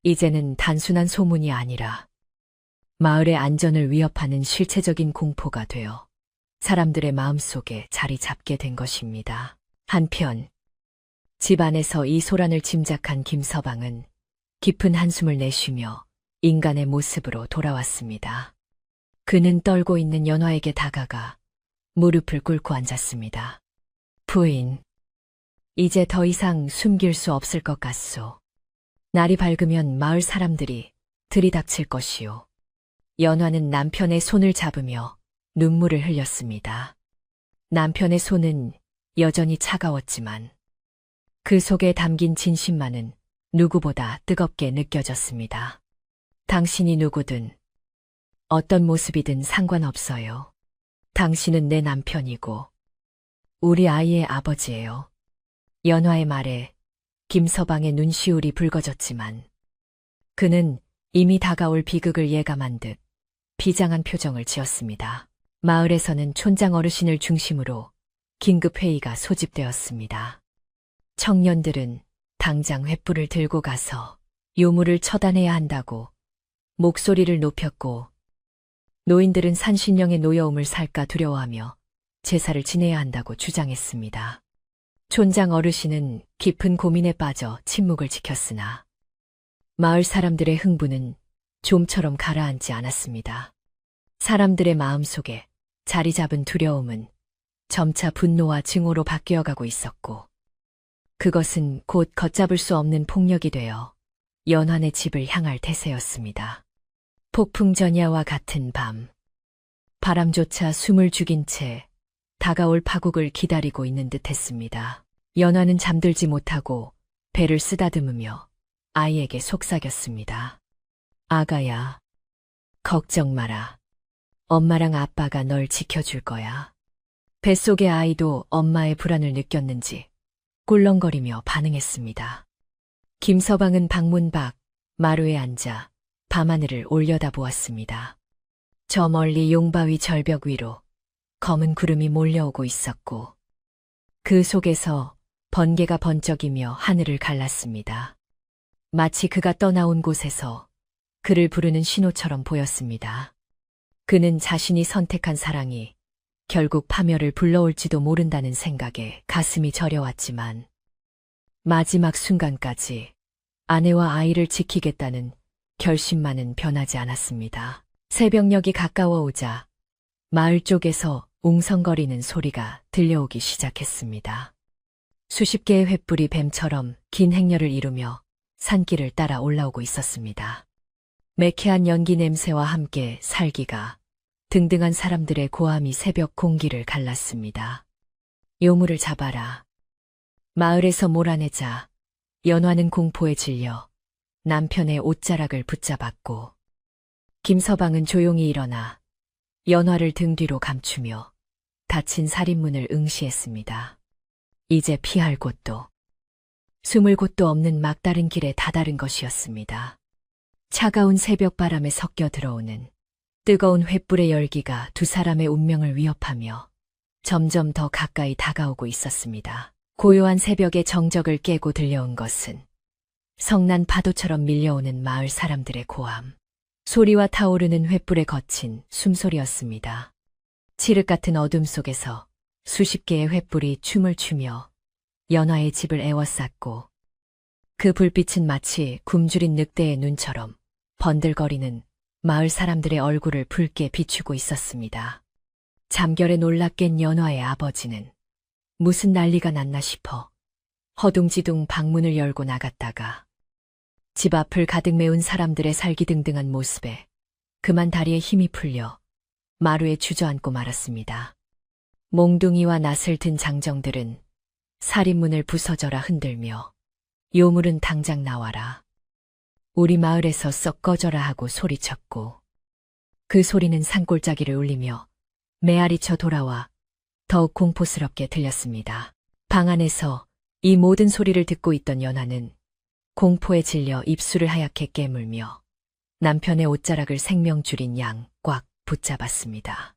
이제는 단순한 소문이 아니라 마을의 안전을 위협하는 실체적인 공포가 되어 사람들의 마음속에 자리 잡게 된 것입니다. 한편 집 안에서 이 소란을 짐작한 김서방은 깊은 한숨을 내쉬며 인간의 모습으로 돌아왔습니다. 그는 떨고 있는 연화에게 다가가 무릎을 꿇고 앉았습니다. 부인, 이제 더 이상 숨길 수 없을 것 같소. 날이 밝으면 마을 사람들이 들이닥칠 것이오. 연화는 남편의 손을 잡으며 눈물을 흘렸습니다. 남편의 손은 여전히 차가웠지만 그 속에 담긴 진심만은 누구보다 뜨겁게 느껴졌습니다. 당신이 누구든 어떤 모습이든 상관없어요. 당신은 내 남편이고 우리 아이의 아버지예요. 연화의 말에 김서방의 눈시울이 붉어졌지만 그는 이미 다가올 비극을 예감한 듯 비장한 표정을 지었습니다. 마을에서는 촌장 어르신을 중심으로 긴급회의가 소집되었습니다. 청년들은 당장 횃불을 들고 가서 요물을 처단해야 한다고 목소리를 높였고 노인들은 산신령의 노여움을 살까 두려워하며 제사를 지내야 한다고 주장했습니다. 촌장 어르신은 깊은 고민에 빠져 침묵을 지켰으나 마을 사람들의 흥분은 좀처럼 가라앉지 않았습니다. 사람들의 마음속에 자리 잡은 두려움은 점차 분노와 증오로 바뀌어가고 있었고 그것은 곧 걷잡을 수 없는 폭력이 되어 연환의 집을 향할 태세였습니다. 폭풍전야와 같은 밤, 바람조차 숨을 죽인 채 다가올 파국을 기다리고 있는 듯했습니다. 연환은 잠들지 못하고 배를 쓰다듬으며 아이에게 속삭였습니다. 아가야, 걱정 마라. 엄마랑 아빠가 널 지켜줄 거야. 뱃속의 아이도 엄마의 불안을 느꼈는지 꿀렁거리며 반응했습니다. 김서방은 방문 밖 마루에 앉아 밤하늘을 올려다보았습니다. 저 멀리 용바위 절벽 위로 검은 구름이 몰려오고 있었고 그 속에서 번개가 번쩍이며 하늘을 갈랐습니다. 마치 그가 떠나온 곳에서 그를 부르는 신호처럼 보였습니다. 그는 자신이 선택한 사랑이 결국 파멸을 불러올지도 모른다는 생각에 가슴이 저려왔지만 마지막 순간까지 아내와 아이를 지키겠다는 결심만은 변하지 않았습니다. 새벽녘이 가까워오자 마을 쪽에서 웅성거리는 소리가 들려오기 시작했습니다. 수십 개의 횃불이 뱀처럼 긴 행렬을 이루며 산길을 따라 올라오고 있었습니다. 매캐한 연기 냄새와 함께 살기가 등등한 사람들의 고함이 새벽 공기를 갈랐습니다. 요물을 잡아라. 마을에서 몰아내자 연화는 공포에 질려 남편의 옷자락을 붙잡았고 김서방은 조용히 일어나 연화를 등 뒤로 감추며 닫힌 살인문을 응시했습니다. 이제 피할 곳도 숨을 곳도 없는 막다른 길에 다다른 것이었습니다. 차가운 새벽바람에 섞여 들어오는 뜨거운 횃불의 열기가 두 사람의 운명을 위협하며 점점 더 가까이 다가오고 있었습니다. 고요한 새벽의 정적을 깨고 들려온 것은 성난 파도처럼 밀려오는 마을 사람들의 고함, 소리와 타오르는 횃불에 거친 숨소리였습니다. 칠흑 같은 어둠 속에서 수십 개의 횃불이 춤을 추며 연화의 집을 에워쌌고, 그 불빛은 마치 굶주린 늑대의 눈처럼 번들거리는 마을 사람들의 얼굴을 붉게 비추고 있었습니다. 잠결에 놀라 깬 연화의 아버지는 무슨 난리가 났나 싶어 허둥지둥 방문을 열고 나갔다가 집 앞을 가득 메운 사람들의 살기등등한 모습에 그만 다리에 힘이 풀려 마루에 주저앉고 말았습니다. 몽둥이와 낫을 든 장정들은 살인문을 부서져라 흔들며 요물은 당장 나와라, 우리 마을에서 썩 꺼져라 하고 소리쳤고, 그 소리는 산골짜기를 울리며 메아리쳐 돌아와 더욱 공포스럽게 들렸습니다. 방 안에서 이 모든 소리를 듣고 있던 연화는 공포에 질려 입술을 하얗게 깨물며 남편의 옷자락을 생명줄인 양 꽉 붙잡았습니다.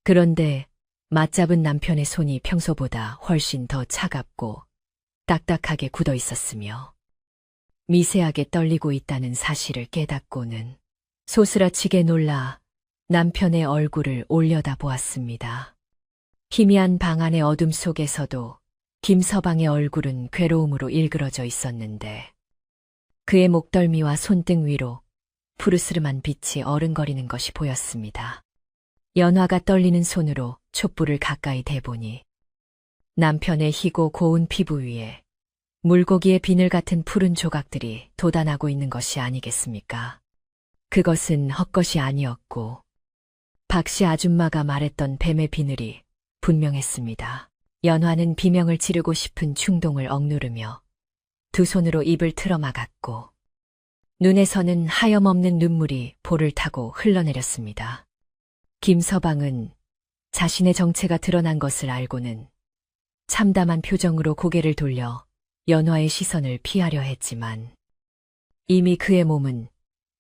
그런데 맞잡은 남편의 손이 평소보다 훨씬 더 차갑고 딱딱하게 굳어 있었으며 미세하게 떨리고 있다는 사실을 깨닫고는 소스라치게 놀라 남편의 얼굴을 올려다 보았습니다. 희미한 방 안의 어둠 속에서도 김서방의 얼굴은 괴로움으로 일그러져 있었는데, 그의 목덜미와 손등 위로 푸르스름한 빛이 어른거리는 것이 보였습니다. 연화가 떨리는 손으로 촛불을 가까이 대보니 남편의 희고 고운 피부 위에 물고기의 비늘 같은 푸른 조각들이 돋아나고 있는 것이 아니겠습니까? 그것은 헛것이 아니었고 박씨 아줌마가 말했던 뱀의 비늘이 분명했습니다. 연화는 비명을 지르고 싶은 충동을 억누르며 두 손으로 입을 틀어막았고 눈에서는 하염없는 눈물이 볼을 타고 흘러내렸습니다. 김서방은 자신의 정체가 드러난 것을 알고는 참담한 표정으로 고개를 돌려 연화의 시선을 피하려 했지만 이미 그의 몸은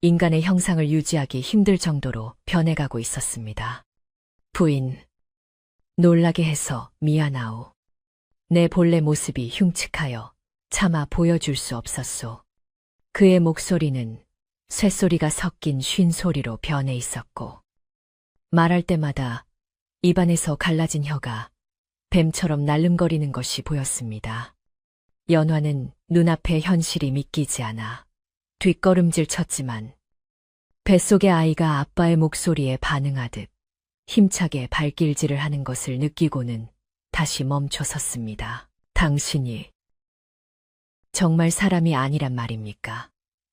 인간의 형상을 유지하기 힘들 정도로 변해가고 있었습니다. 부인, 놀라게 해서 미안하오. 내 본래 모습이 흉측하여 차마 보여줄 수 없었소. 그의 목소리는 쇳소리가 섞인 쉰 소리로 변해 있었고 말할 때마다 입안에서 갈라진 혀가 뱀처럼 날름거리는 것이 보였습니다. 연화는 눈앞의 현실이 믿기지 않아 뒷걸음질 쳤지만 뱃속의 아이가 아빠의 목소리에 반응하듯 힘차게 발길질을 하는 것을 느끼고는 다시 멈춰 섰습니다. 당신이 정말 사람이 아니란 말입니까?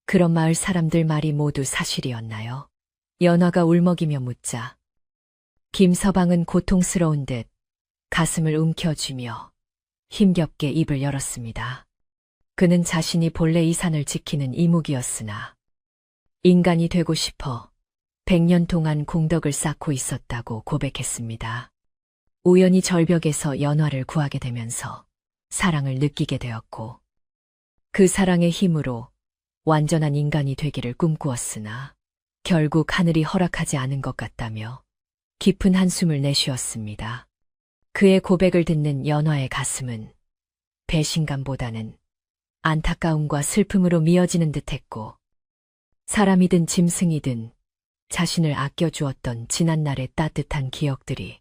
그런 마을 사람들 말이 모두 사실이었나요? 연화가 울먹이며 묻자 김서방은 고통스러운 듯 가슴을 움켜쥐며 힘겹게 입을 열었습니다. 그는 자신이 본래 이 산을 지키는 이묵이었으나 인간이 되고 싶어 100년 동안 공덕을 쌓고 있었다고 고백했습니다. 우연히 절벽에서 연화를 구하게 되면서 사랑을 느끼게 되었고 그 사랑의 힘으로 완전한 인간이 되기를 꿈꾸었으나 결국 하늘이 허락하지 않은 것 같다며 깊은 한숨을 내쉬었습니다. 그의 고백을 듣는 연화의 가슴은 배신감보다는 안타까움과 슬픔으로 미어지는 듯했고 사람이든 짐승이든 자신을 아껴주었던 지난날의 따뜻한 기억들이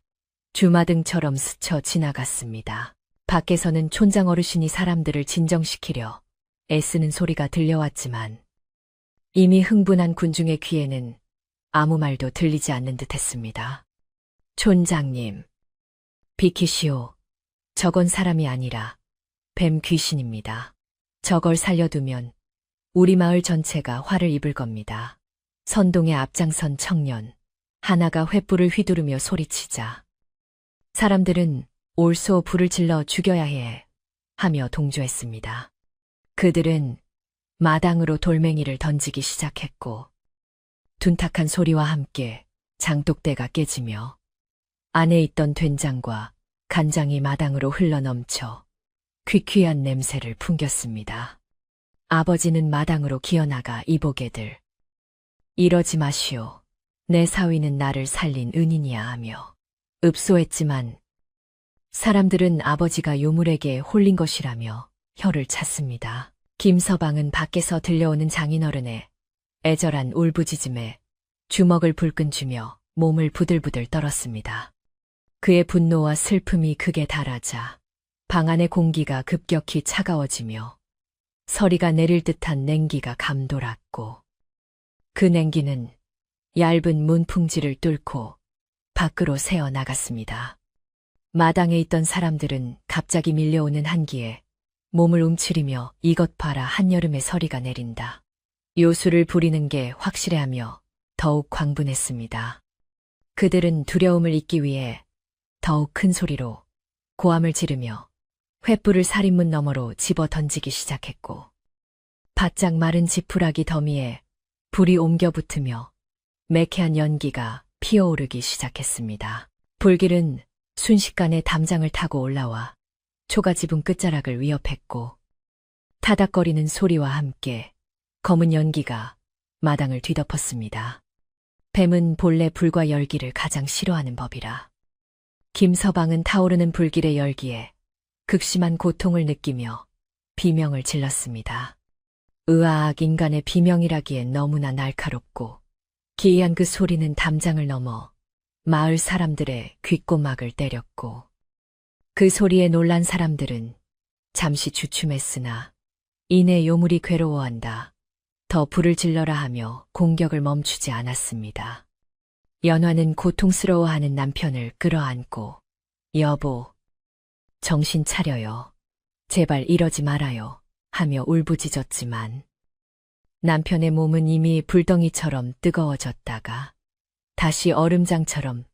주마등처럼 스쳐 지나갔습니다. 밖에서는 촌장 어르신이 사람들을 진정시키려 애쓰는 소리가 들려왔지만 이미 흥분한 군중의 귀에는 아무 말도 들리지 않는 듯했습니다. 촌장님, 비키시오. 저건 사람이 아니라 뱀 귀신입니다. 저걸 살려두면 우리 마을 전체가 화를 입을 겁니다. 선동에 앞장선 청년 하나가 횃불을 휘두르며 소리치자 사람들은 올소 불을 질러 죽여야 해 하며 동조했습니다. 그들은 마당으로 돌멩이를 던지기 시작했고 둔탁한 소리와 함께 장독대가 깨지며 안에 있던 된장과 간장이 마당으로 흘러넘쳐 귀퀴한 냄새를 풍겼습니다. 아버지는 마당으로 기어나가 이보게들 이러지 마시오. 내 사위는 나를 살린 은인이야 하며 읍소했지만 사람들은 아버지가 요물에게 홀린 것이라며 혀를 찼습니다. 김서방은 밖에서 들려오는 장인어른의 애절한 울부짖음에 주먹을 불끈 쥐며 몸을 부들부들 떨었습니다. 그의 분노와 슬픔이 극에 달하자 방 안의 공기가 급격히 차가워지며 서리가 내릴 듯한 냉기가 감돌았고 그 냉기는 얇은 문풍지를 뚫고 밖으로 새어 나갔습니다. 마당에 있던 사람들은 갑자기 밀려오는 한기에 몸을 움츠리며 이것 봐라 한여름에 서리가 내린다. 요술을 부리는 게 확실해하며 더욱 광분했습니다. 그들은 두려움을 잊기 위해 더욱 큰 소리로 고함을 지르며 횃불을 살인문 너머로 집어 던지기 시작했고 바짝 마른 지푸라기 더미에 불이 옮겨 붙으며 매캐한 연기가 피어오르기 시작했습니다. 불길은 순식간에 담장을 타고 올라와 초가지붕 끝자락을 위협했고 타닥거리는 소리와 함께 검은 연기가 마당을 뒤덮었습니다. 뱀은 본래 불과 열기를 가장 싫어하는 법이라. 김서방은 타오르는 불길의 열기에 극심한 고통을 느끼며 비명을 질렀습니다. 으아악 인간의 비명이라기엔 너무나 날카롭고 기이한 그 소리는 담장을 넘어 마을 사람들의 귓고막을 때렸고 그 소리에 놀란 사람들은 잠시 주춤했으나 이내 요물이 괴로워한다. 더 불을 질러라 하며 공격을 멈추지 않았습니다. 연화는 고통스러워하는 남편을 끌어안고 여보, 정신 차려요. 제발 이러지 말아요. 하며 울부짖었지만 남편의 몸은 이미 불덩이처럼 뜨거워졌다가 다시 얼음장처럼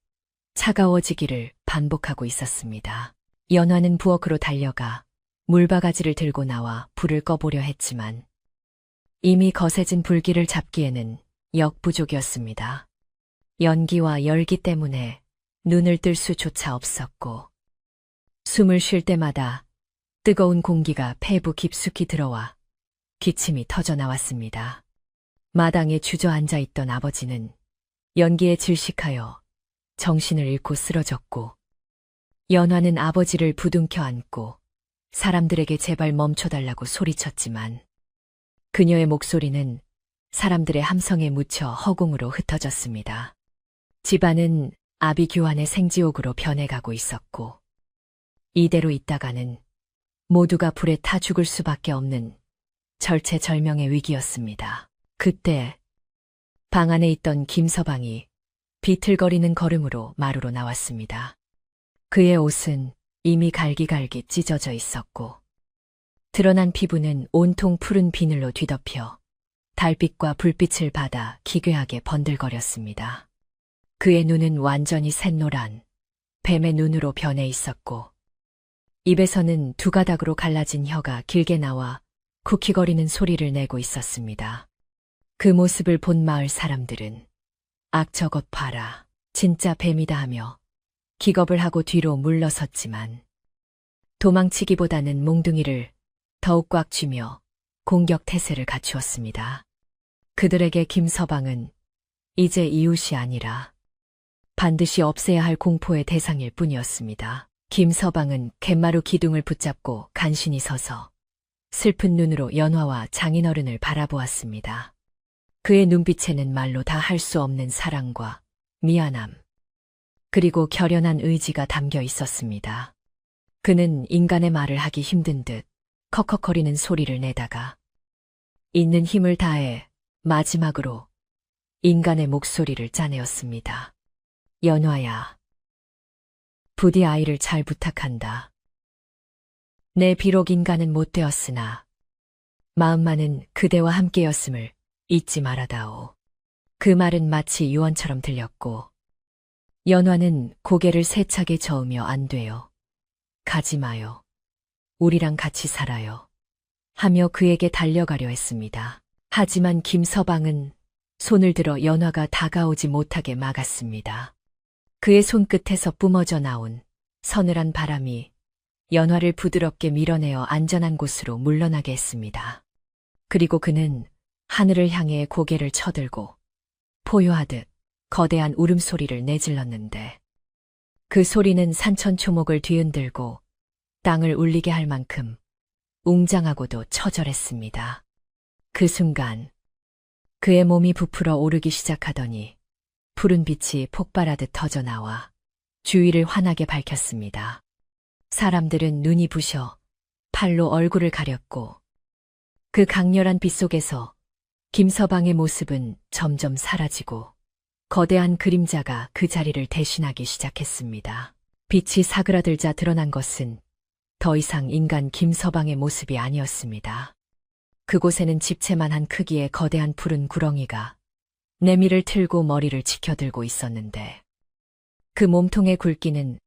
차가워지기를 반복하고 있었습니다. 연화는 부엌으로 달려가 물바가지를 들고 나와 불을 꺼보려 했지만 이미 거세진 불길을 잡기에는 역부족이었습니다. 연기와 열기 때문에 눈을 뜰 수조차 없었고 숨을 쉴 때마다 뜨거운 공기가 폐부 깊숙이 들어와 기침이 터져 나왔습니다. 마당에 주저앉아 있던 아버지는 연기에 질식하여 정신을 잃고 쓰러졌고 연화는 아버지를 부둥켜 안고 사람들에게 제발 멈춰달라고 소리쳤지만 그녀의 목소리는 사람들의 함성에 묻혀 허공으로 흩어졌습니다. 집안은 아비규환의 생지옥으로 변해가고 있었고 이대로 있다가는 모두가 불에 타 죽을 수밖에 없는 절체절명의 위기였습니다. 그때 방 안에 있던 김서방이 비틀거리는 걸음으로 마루로 나왔습니다. 그의 옷은 이미 갈기갈기 찢어져 있었고 드러난 피부는 온통 푸른 비늘로 뒤덮여 달빛과 불빛을 받아 기괴하게 번들거렸습니다. 그의 눈은 완전히 샛노란 뱀의 눈으로 변해 있었고 입에서는 두 가닥으로 갈라진 혀가 길게 나와 쿡쿡거리는 소리를 내고 있었습니다. 그 모습을 본 마을 사람들은 저것 봐라, 진짜 뱀이다 하며 기겁을 하고 뒤로 물러섰지만 도망치기보다는 몽둥이를 더욱 꽉 쥐며 공격 태세를 갖추었습니다. 그들에게 김서방은 이제 이웃이 아니라 반드시 없애야 할 공포의 대상일 뿐이었습니다. 김서방은 갯마루 기둥을 붙잡고 간신히 서서 슬픈 눈으로 연화와 장인어른을 바라보았습니다. 그의 눈빛에는 말로 다 할 수 없는 사랑과 미안함, 그리고 결연한 의지가 담겨 있었습니다. 그는 인간의 말을 하기 힘든 듯 컥컥거리는 소리를 내다가 있는 힘을 다해 마지막으로 인간의 목소리를 짜내었습니다. 연화야, 부디 아이를 잘 부탁한다. 내 비록 인간은 못 되었으나 마음만은 그대와 함께였음을 잊지 말아다오. 그 말은 마치 유언처럼 들렸고 연화는 고개를 세차게 저으며 안 돼요. 가지 마요. 우리랑 같이 살아요. 하며 그에게 달려가려 했습니다. 하지만 김서방은 손을 들어 연화가 다가오지 못하게 막았습니다. 그의 손끝에서 뿜어져 나온 서늘한 바람이 연화를 부드럽게 밀어내어 안전한 곳으로 물러나게 했습니다. 그리고 그는 하늘을 향해 고개를 쳐들고 포효하듯 거대한 울음소리를 내질렀는데 그 소리는 산천초목을 뒤흔들고 땅을 울리게 할 만큼 웅장하고도 처절했습니다. 그 순간 그의 몸이 부풀어 오르기 시작하더니 푸른 빛이 폭발하듯 터져나와 주위를 환하게 밝혔습니다. 사람들은 눈이 부셔 팔로 얼굴을 가렸고 그 강렬한 빛 속에서 김서방의 모습은 점점 사라지고 거대한 그림자가 그 자리를 대신하기 시작했습니다. 빛이 사그라들자 드러난 것은 더 이상 인간 김서방의 모습이 아니었습니다. 그곳에는 집채만한 크기의 거대한 푸른 구렁이가 내미를 틀고 머리를 치켜들고 있었는데 그 몸통의 굵기는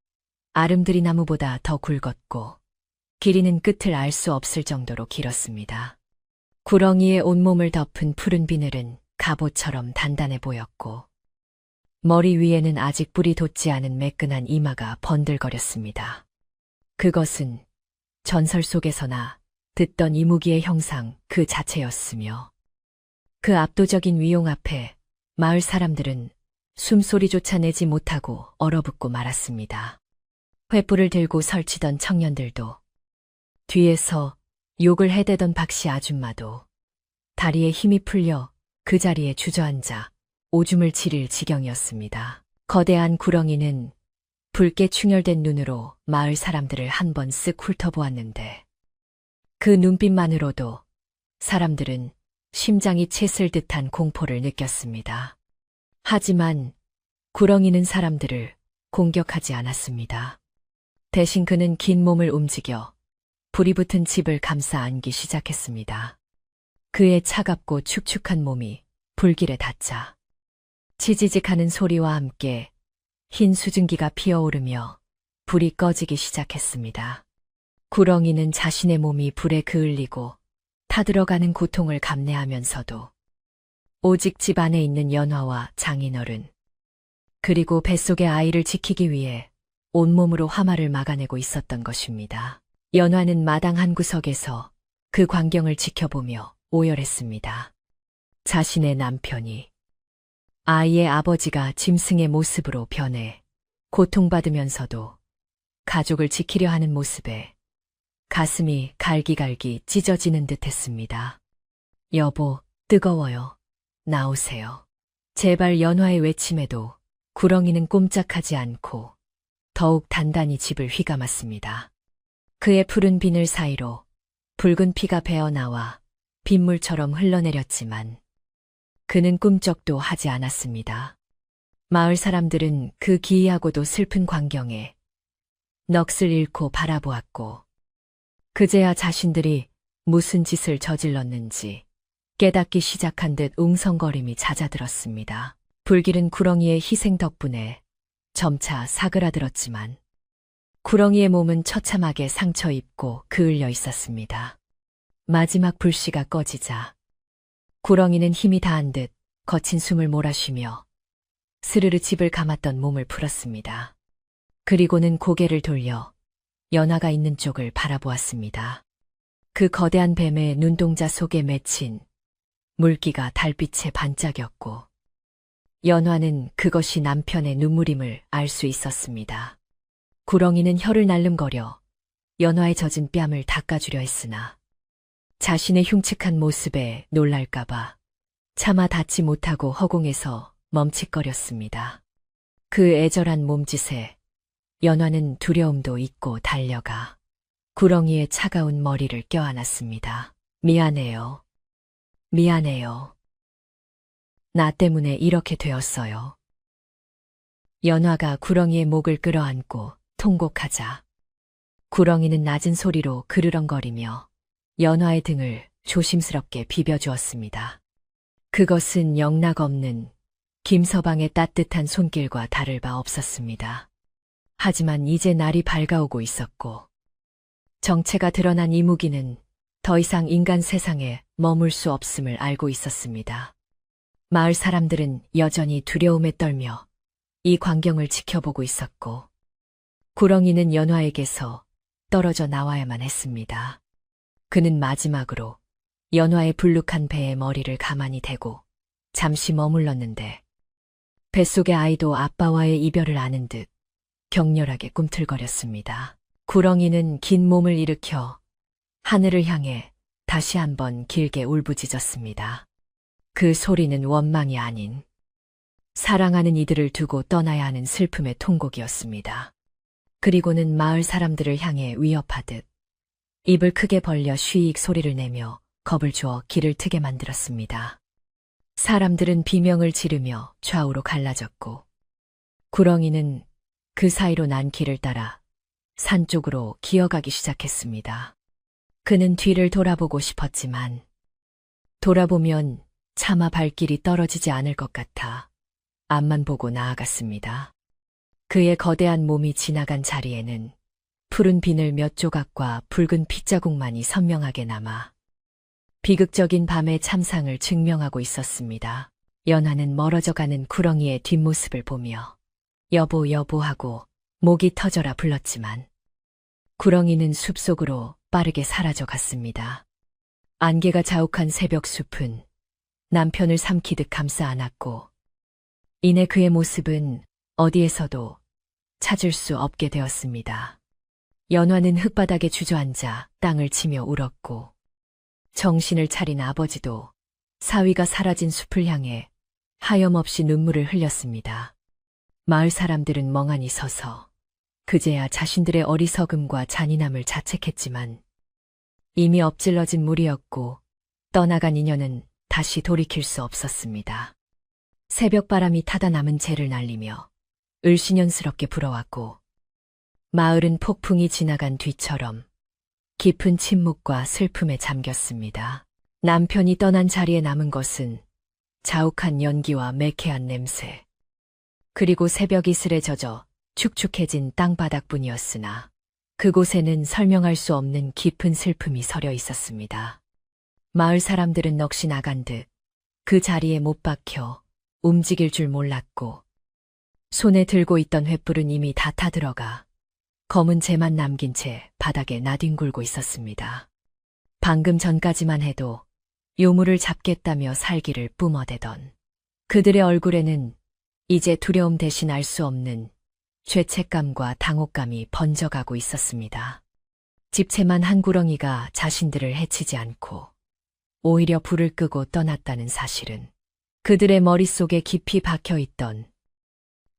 아름드리 나무보다 더 굵었고 길이는 끝을 알 수 없을 정도로 길었습니다. 구렁이의 온몸을 덮은 푸른 비늘은 갑옷처럼 단단해 보였고 머리 위에는 아직 뿔이 돋지 않은 매끈한 이마가 번들거렸습니다. 그것은 전설 속에서나 듣던 이무기의 형상 그 자체였으며 그 압도적인 위용 앞에 마을 사람들은 숨소리조차 내지 못하고 얼어붙고 말았습니다. 횃불을 들고 설치던 청년들도 뒤에서 욕을 해대던 박씨 아줌마도 다리에 힘이 풀려 그 자리에 주저앉아 오줌을 지릴 지경이었습니다. 거대한 구렁이는 붉게 충혈된 눈으로 마을 사람들을 한 번 쓱 훑어보았는데 그 눈빛만으로도 사람들은 심장이 채슬 듯한 공포를 느꼈습니다. 하지만 구렁이는 사람들을 공격하지 않았습니다. 대신 그는 긴 몸을 움직여 불이 붙은 집을 감싸 안기 시작했습니다. 그의 차갑고 축축한 몸이 불길에 닿자 치지직하는 소리와 함께 흰 수증기가 피어오르며 불이 꺼지기 시작했습니다. 구렁이는 자신의 몸이 불에 그을리고 타들어가는 고통을 감내하면서도 오직 집 안에 있는 연화와 장인어른 그리고 뱃속의 아이를 지키기 위해 온몸으로 화마를 막아내고 있었던 것입니다. 연화는 마당 한 구석에서 그 광경을 지켜보며 오열했습니다. 자신의 남편이 아이의 아버지가 짐승의 모습으로 변해 고통받으면서도 가족을 지키려 하는 모습에 가슴이 갈기갈기 찢어지는 듯 했습니다. 여보, 뜨거워요. 나오세요. 제발 연화의 외침에도 구렁이는 꼼짝하지 않고 더욱 단단히 집을 휘감았습니다. 그의 푸른 비늘 사이로 붉은 피가 배어나와 빗물처럼 흘러내렸지만 그는 꿈쩍도 하지 않았습니다. 마을 사람들은 그 기이하고도 슬픈 광경에 넋을 잃고 바라보았고 그제야 자신들이 무슨 짓을 저질렀는지 깨닫기 시작한 듯 웅성거림이 잦아들었습니다. 불길은 구렁이의 희생 덕분에 점차 사그라들었지만 구렁이의 몸은 처참하게 상처 입고 그을려 있었습니다. 마지막 불씨가 꺼지자 구렁이는 힘이 다한 듯 거친 숨을 몰아쉬며 스르르 집을 감았던 몸을 풀었습니다. 그리고는 고개를 돌려 연화가 있는 쪽을 바라보았습니다. 그 거대한 뱀의 눈동자 속에 맺힌 물기가 달빛에 반짝였고 연화는 그것이 남편의 눈물임을 알 수 있었습니다. 구렁이는 혀를 날름거려 연화의 젖은 뺨을 닦아주려 했으나 자신의 흉측한 모습에 놀랄까봐 차마 닿지 못하고 허공에서 멈칫거렸습니다. 그 애절한 몸짓에 연화는 두려움도 잊고 달려가 구렁이의 차가운 머리를 껴안았습니다. 미안해요. 미안해요. 나 때문에 이렇게 되었어요. 연화가 구렁이의 목을 끌어안고 통곡하자 구렁이는 낮은 소리로 그르렁거리며 연화의 등을 조심스럽게 비벼주었습니다. 그것은 영락없는 김서방의 따뜻한 손길과 다를 바 없었습니다. 하지만 이제 날이 밝아오고 있었고 정체가 드러난 이무기는 더 이상 인간 세상에 머물 수 없음을 알고 있었습니다. 마을 사람들은 여전히 두려움에 떨며 이 광경을 지켜보고 있었고 구렁이는 연화에게서 떨어져 나와야만 했습니다. 그는 마지막으로 연화의 불룩한 배에 머리를 가만히 대고 잠시 머물렀는데 뱃속의 아이도 아빠와의 이별을 아는 듯 격렬하게 꿈틀거렸습니다. 구렁이는 긴 몸을 일으켜 하늘을 향해 다시 한번 길게 울부짖었습니다. 그 소리는 원망이 아닌 사랑하는 이들을 두고 떠나야 하는 슬픔의 통곡이었습니다. 그리고는 마을 사람들을 향해 위협하듯 입을 크게 벌려 쉬익 소리를 내며 겁을 주어 길을 트게 만들었습니다. 사람들은 비명을 지르며 좌우로 갈라졌고 구렁이는 그 사이로 난 길을 따라 산 쪽으로 기어가기 시작했습니다. 그는 뒤를 돌아보고 싶었지만 돌아보면 차마 발길이 떨어지지 않을 것 같아 앞만 보고 나아갔습니다. 그의 거대한 몸이 지나간 자리에는 푸른 비늘 몇 조각과 붉은 핏자국만이 선명하게 남아 비극적인 밤의 참상을 증명하고 있었습니다. 연화는 멀어져가는 구렁이의 뒷모습을 보며 여보 여보 하고 목이 터져라 불렀지만 구렁이는 숲속으로 빠르게 사라져 갔습니다. 안개가 자욱한 새벽 숲은 남편을 삼키듯 감싸 안았고 이내 그의 모습은 어디에서도 찾을 수 없게 되었습니다. 연화는 흙바닥에 주저앉아 땅을 치며 울었고 정신을 차린 아버지도 사위가 사라진 숲을 향해 하염없이 눈물을 흘렸습니다. 마을 사람들은 멍하니 서서 그제야 자신들의 어리석음과 잔인함을 자책했지만 이미 엎질러진 물이었고 떠나간 인연은 다시 돌이킬 수 없었습니다. 새벽바람이 타다 남은 재를 날리며 을씨년스럽게 불어왔고 마을은 폭풍이 지나간 뒤처럼 깊은 침묵과 슬픔에 잠겼습니다. 남편이 떠난 자리에 남은 것은 자욱한 연기와 매캐한 냄새, 그리고 새벽 이슬에 젖어 축축해진 땅바닥뿐이었으나 그곳에는 설명할 수 없는 깊은 슬픔이 서려 있었습니다. 마을 사람들은 넋이 나간 듯 그 자리에 못 박혀 움직일 줄 몰랐고 손에 들고 있던 횃불은 이미 다 타들어가 검은 재만 남긴 채 바닥에 나뒹굴고 있었습니다. 방금 전까지만 해도 요물을 잡겠다며 살기를 뿜어대던 그들의 얼굴에는 이제 두려움 대신 알 수 없는 죄책감과 당혹감이 번져가고 있었습니다. 집채만 한 구렁이가 자신들을 해치지 않고 오히려 불을 끄고 떠났다는 사실은 그들의 머릿속에 깊이 박혀있던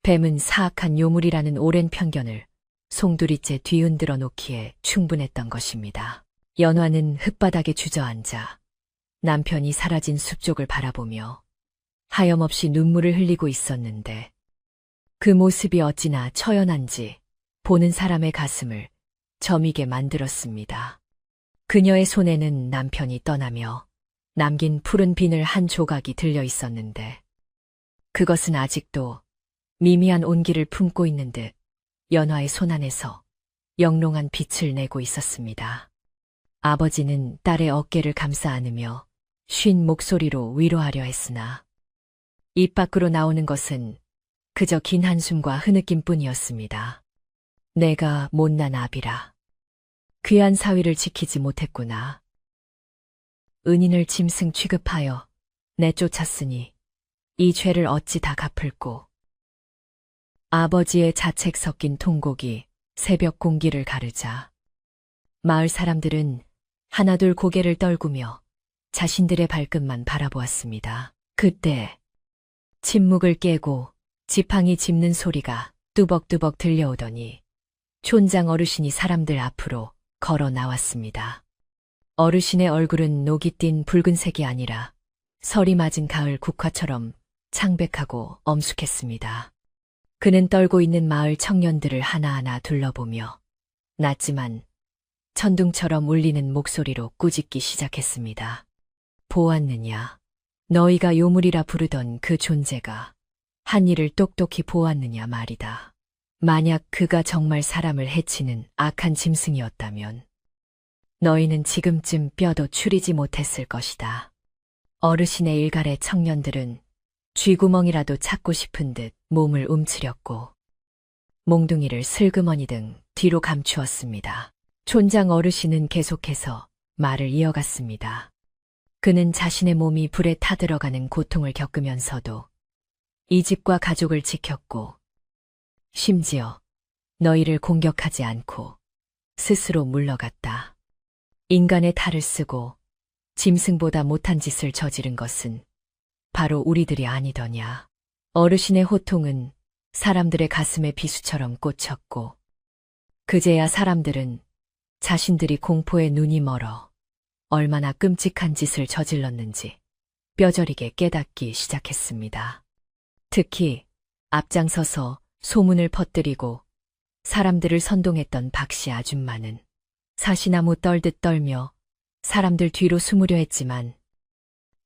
뱀은 사악한 요물이라는 오랜 편견을 송두리째 뒤흔들어 놓기에 충분했던 것입니다. 연화는 흙바닥에 주저앉아 남편이 사라진 숲쪽을 바라보며 하염없이 눈물을 흘리고 있었는데 그 모습이 어찌나 처연한지 보는 사람의 가슴을 저미게 만들었습니다. 그녀의 손에는 남편이 떠나며 남긴 푸른 비늘 한 조각이 들려 있었는데 그것은 아직도 미미한 온기를 품고 있는 듯 연화의 손 안에서 영롱한 빛을 내고 있었습니다. 아버지는 딸의 어깨를 감싸 안으며 쉰 목소리로 위로하려 했으나 입 밖으로 나오는 것은 그저 긴 한숨과 흐느낌뿐이었습니다. 내가 못난 아비라. 귀한 사위를 지키지 못했구나. 은인을 짐승 취급하여 내쫓았으니 이 죄를 어찌 다 갚을꼬. 아버지의 자책 섞인 통곡이 새벽 공기를 가르자 마을 사람들은 하나둘 고개를 떨구며 자신들의 발끝만 바라보았습니다. 그때 침묵을 깨고 지팡이 짚는 소리가 뚜벅뚜벅 들려오더니 촌장 어르신이 사람들 앞으로 걸어 나왔습니다. 어르신의 얼굴은 녹이 띤 붉은색이 아니라 설이 맞은 가을 국화처럼 창백하고 엄숙했습니다. 그는 떨고 있는 마을 청년들을 하나하나 둘러보며 낮지만 천둥처럼 울리는 목소리로 꾸짖기 시작했습니다. 보았느냐? 너희가 요물이라 부르던 그 존재가 한 일을 똑똑히 보았느냐 말이다. 만약 그가 정말 사람을 해치는 악한 짐승이었다면 너희는 지금쯤 뼈도 추리지 못했을 것이다. 어르신의 일갈의 청년들은 쥐구멍이라도 찾고 싶은 듯 몸을 움츠렸고 몽둥이를 슬그머니 등 뒤로 감추었습니다. 촌장 어르신은 계속해서 말을 이어갔습니다. 그는 자신의 몸이 불에 타들어가는 고통을 겪으면서도 이 집과 가족을 지켰고 심지어 너희를 공격하지 않고 스스로 물러갔다. 인간의 탈을 쓰고 짐승보다 못한 짓을 저지른 것은 바로 우리들이 아니더냐. 어르신의 호통은 사람들의 가슴에 비수처럼 꽂혔고 그제야 사람들은 자신들이 공포에 눈이 멀어 얼마나 끔찍한 짓을 저질렀는지 뼈저리게 깨닫기 시작했습니다. 특히 앞장서서 소문을 퍼뜨리고 사람들을 선동했던 박씨 아줌마는 사시나무 떨듯 떨며 사람들 뒤로 숨으려 했지만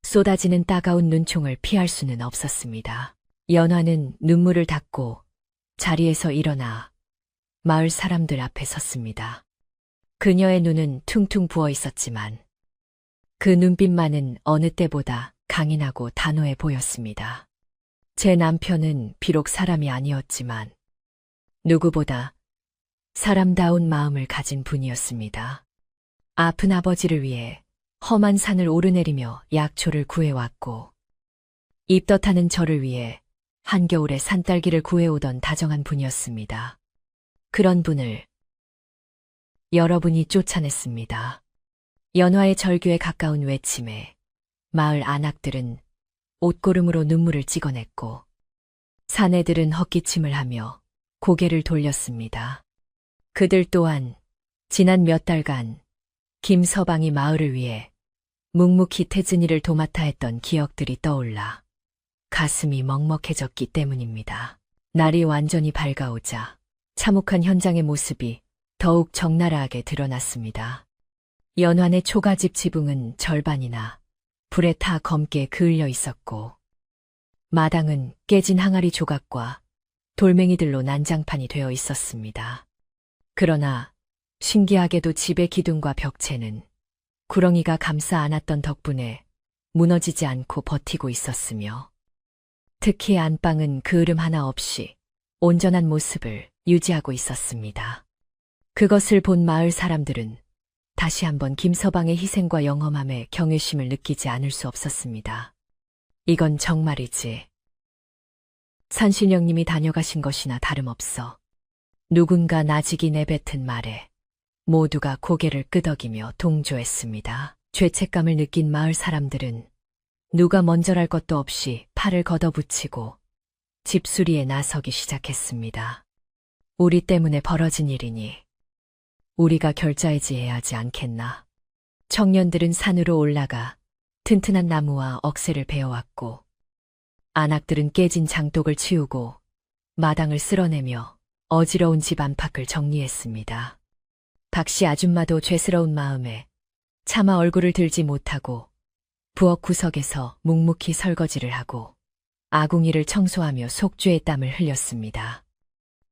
쏟아지는 따가운 눈총을 피할 수는 없었습니다. 연화는 눈물을 닦고 자리에서 일어나 마을 사람들 앞에 섰습니다. 그녀의 눈은 퉁퉁 부어 있었지만 그 눈빛만은 어느 때보다 강인하고 단호해 보였습니다. 제 남편은 비록 사람이 아니었지만 누구보다 사람다운 마음을 가진 분이었습니다. 아픈 아버지를 위해 험한 산을 오르내리며 약초를 구해왔고 입덧하는 저를 위해 한겨울에 산딸기를 구해오던 다정한 분이었습니다. 그런 분을 여러분이 쫓아냈습니다. 연화의 절규에 가까운 외침에 마을 안악들은 옷고름으로 눈물을 찍어냈고 사내들은 헛기침을 하며 고개를 돌렸습니다. 그들 또한 지난 몇 달간 김서방이 마을을 위해 묵묵히 태진이를 도맡아 했던 기억들이 떠올라 가슴이 먹먹해졌기 때문입니다. 날이 완전히 밝아오자 참혹한 현장의 모습이 더욱 적나라하게 드러났습니다. 연환의 초가집 지붕은 절반이나 불에 타 검게 그을려 있었고 마당은 깨진 항아리 조각과 돌멩이들로 난장판이 되어 있었습니다. 그러나 신기하게도 집의 기둥과 벽체는 구렁이가 감싸 안았던 덕분에 무너지지 않고 버티고 있었으며 특히 안방은 그을음 하나 없이 온전한 모습을 유지하고 있었습니다. 그것을 본 마을 사람들은 다시 한번 김서방의 희생과 영험함에 경외심을 느끼지 않을 수 없었습니다. 이건 정말이지. 산신령님이 다녀가신 것이나 다름없어. 누군가 나직이 내뱉은 말에 모두가 고개를 끄덕이며 동조했습니다. 죄책감을 느낀 마을 사람들은 누가 먼저랄 것도 없이 팔을 걷어붙이고 집수리에 나서기 시작했습니다. 우리 때문에 벌어진 일이니 우리가 결자해지해야 하지 않겠나. 청년들은 산으로 올라가 튼튼한 나무와 억새를 베어왔고 안악들은 깨진 장독을 치우고 마당을 쓸어내며 어지러운 집 안팎을 정리했습니다. 박씨 아줌마도 죄스러운 마음에 차마 얼굴을 들지 못하고 부엌 구석에서 묵묵히 설거지를 하고 아궁이를 청소하며 속죄의 땀을 흘렸습니다.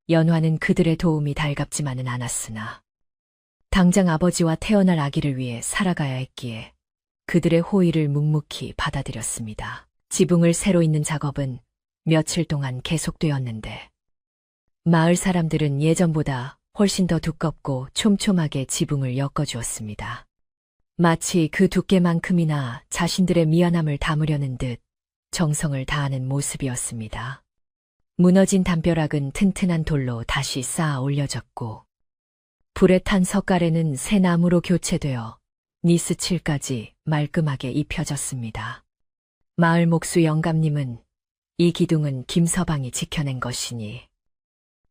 연화는 그들의 도움이 달갑지만은 않았으나 당장 아버지와 태어날 아기를 위해 살아가야 했기에 그들의 호의를 묵묵히 받아들였습니다. 지붕을 새로 잇는 작업은 며칠 동안 계속되었는데 마을 사람들은 예전보다 훨씬 더 두껍고 촘촘하게 지붕을 엮어주었습니다. 마치 그 두께만큼이나 자신들의 미안함을 담으려는 듯 정성을 다하는 모습이었습니다. 무너진 담벼락은 튼튼한 돌로 다시 쌓아 올려졌고 불에 탄 석가래는 새 나무로 교체되어 니스칠까지 말끔하게 입혀졌습니다. 마을 목수 영감님은 이 기둥은 김서방이 지켜낸 것이니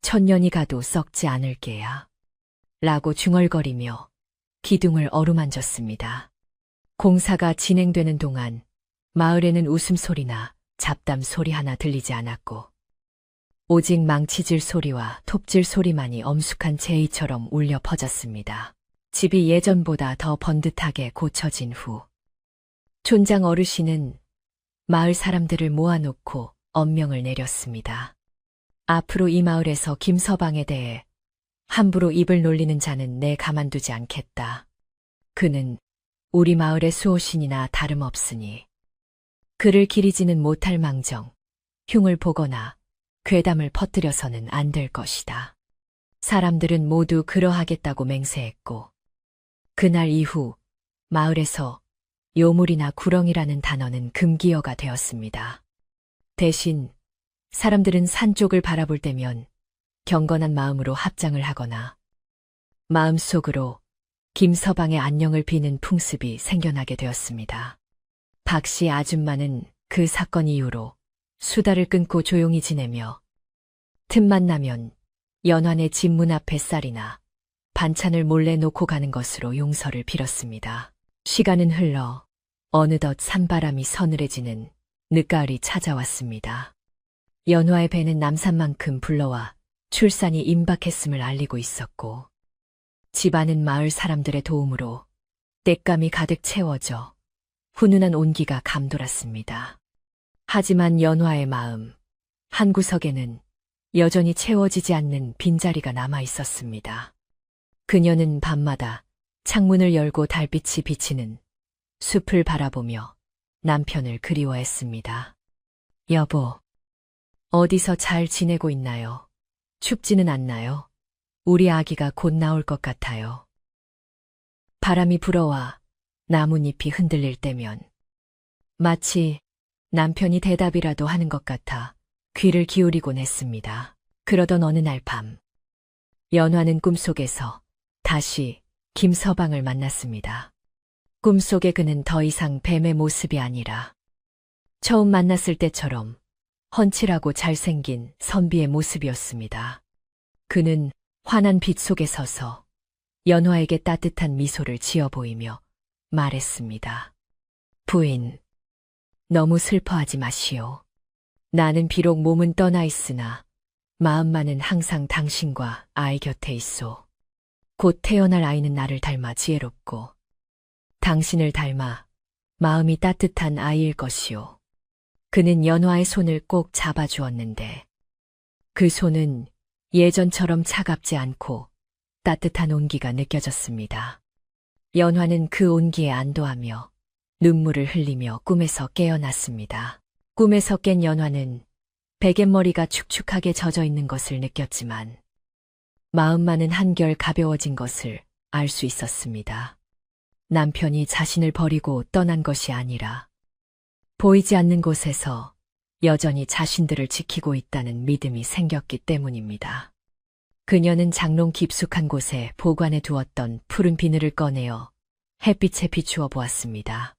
천년이 가도 썩지 않을 게야 라고 중얼거리며 기둥을 어루만졌습니다. 공사가 진행되는 동안 마을에는 웃음소리나 잡담 소리 하나 들리지 않았고 오직 망치질 소리와 톱질 소리만이 엄숙한 제의처럼 울려 퍼졌습니다. 집이 예전보다 더 번듯하게 고쳐진 후 촌장 어르신은 마을 사람들을 모아놓고 엄명을 내렸습니다. 앞으로 이 마을에서 김서방에 대해 함부로 입을 놀리는 자는 내 가만두지 않겠다. 그는 우리 마을의 수호신이나 다름없으니 그를 기리지는 못할 망정 흉을 보거나 괴담을 퍼뜨려서는 안 될 것이다. 사람들은 모두 그러하겠다고 맹세했고 그날 이후 마을에서 요물이나 구렁이라는 단어는 금기어가 되었습니다. 대신 사람들은 산 쪽을 바라볼 때면 경건한 마음으로 합장을 하거나 마음속으로 김서방의 안녕을 비는 풍습이 생겨나게 되었습니다. 박씨 아줌마는 그 사건 이후로 수다를 끊고 조용히 지내며 틈만 나면 연환의 집 문 앞에 쌀이나 반찬을 몰래 놓고 가는 것으로 용서를 빌었습니다. 시간은 흘러 어느덧 산바람이 서늘해지는 늦가을이 찾아왔습니다. 연화의 배는 남산만큼 불러와 출산이 임박했음을 알리고 있었고 집안은 마을 사람들의 도움으로 땔감이 가득 채워져 훈훈한 온기가 감돌았습니다. 하지만 연화의 마음 한구석에는 여전히 채워지지 않는 빈자리가 남아 있었습니다. 그녀는 밤마다 창문을 열고 달빛이 비치는 숲을 바라보며 남편을 그리워했습니다. 여보, 어디서 잘 지내고 있나요? 춥지는 않나요? 우리 아기가 곧 나올 것 같아요. 바람이 불어와 나뭇잎이 흔들릴 때면 마치 남편이 대답이라도 하는 것 같아 귀를 기울이곤 했습니다. 그러던 어느 날 밤, 연화는 꿈속에서 다시 김서방을 만났습니다. 꿈속의 그는 더 이상 뱀의 모습이 아니라 처음 만났을 때처럼 훤칠하고 잘생긴 선비의 모습이었습니다. 그는 환한 빛 속에 서서 연화에게 따뜻한 미소를 지어 보이며 말했습니다. 부인, 너무 슬퍼하지 마시오. 나는 비록 몸은 떠나 있으나 마음만은 항상 당신과 아이 곁에 있소. 곧 태어날 아이는 나를 닮아 지혜롭고 당신을 닮아 마음이 따뜻한 아이일 것이오. 그는 연화의 손을 꼭 잡아주었는데 그 손은 예전처럼 차갑지 않고 따뜻한 온기가 느껴졌습니다. 연화는 그 온기에 안도하며 눈물을 흘리며 꿈에서 깨어났습니다. 꿈에서 깬 연화는 베갯머리가 축축하게 젖어 있는 것을 느꼈지만 마음만은 한결 가벼워진 것을 알 수 있었습니다. 남편이 자신을 버리고 떠난 것이 아니라 보이지 않는 곳에서 여전히 자신들을 지키고 있다는 믿음이 생겼기 때문입니다. 그녀는 장롱 깊숙한 곳에 보관해 두었던 푸른 비늘을 꺼내어 햇빛에 비추어 보았습니다.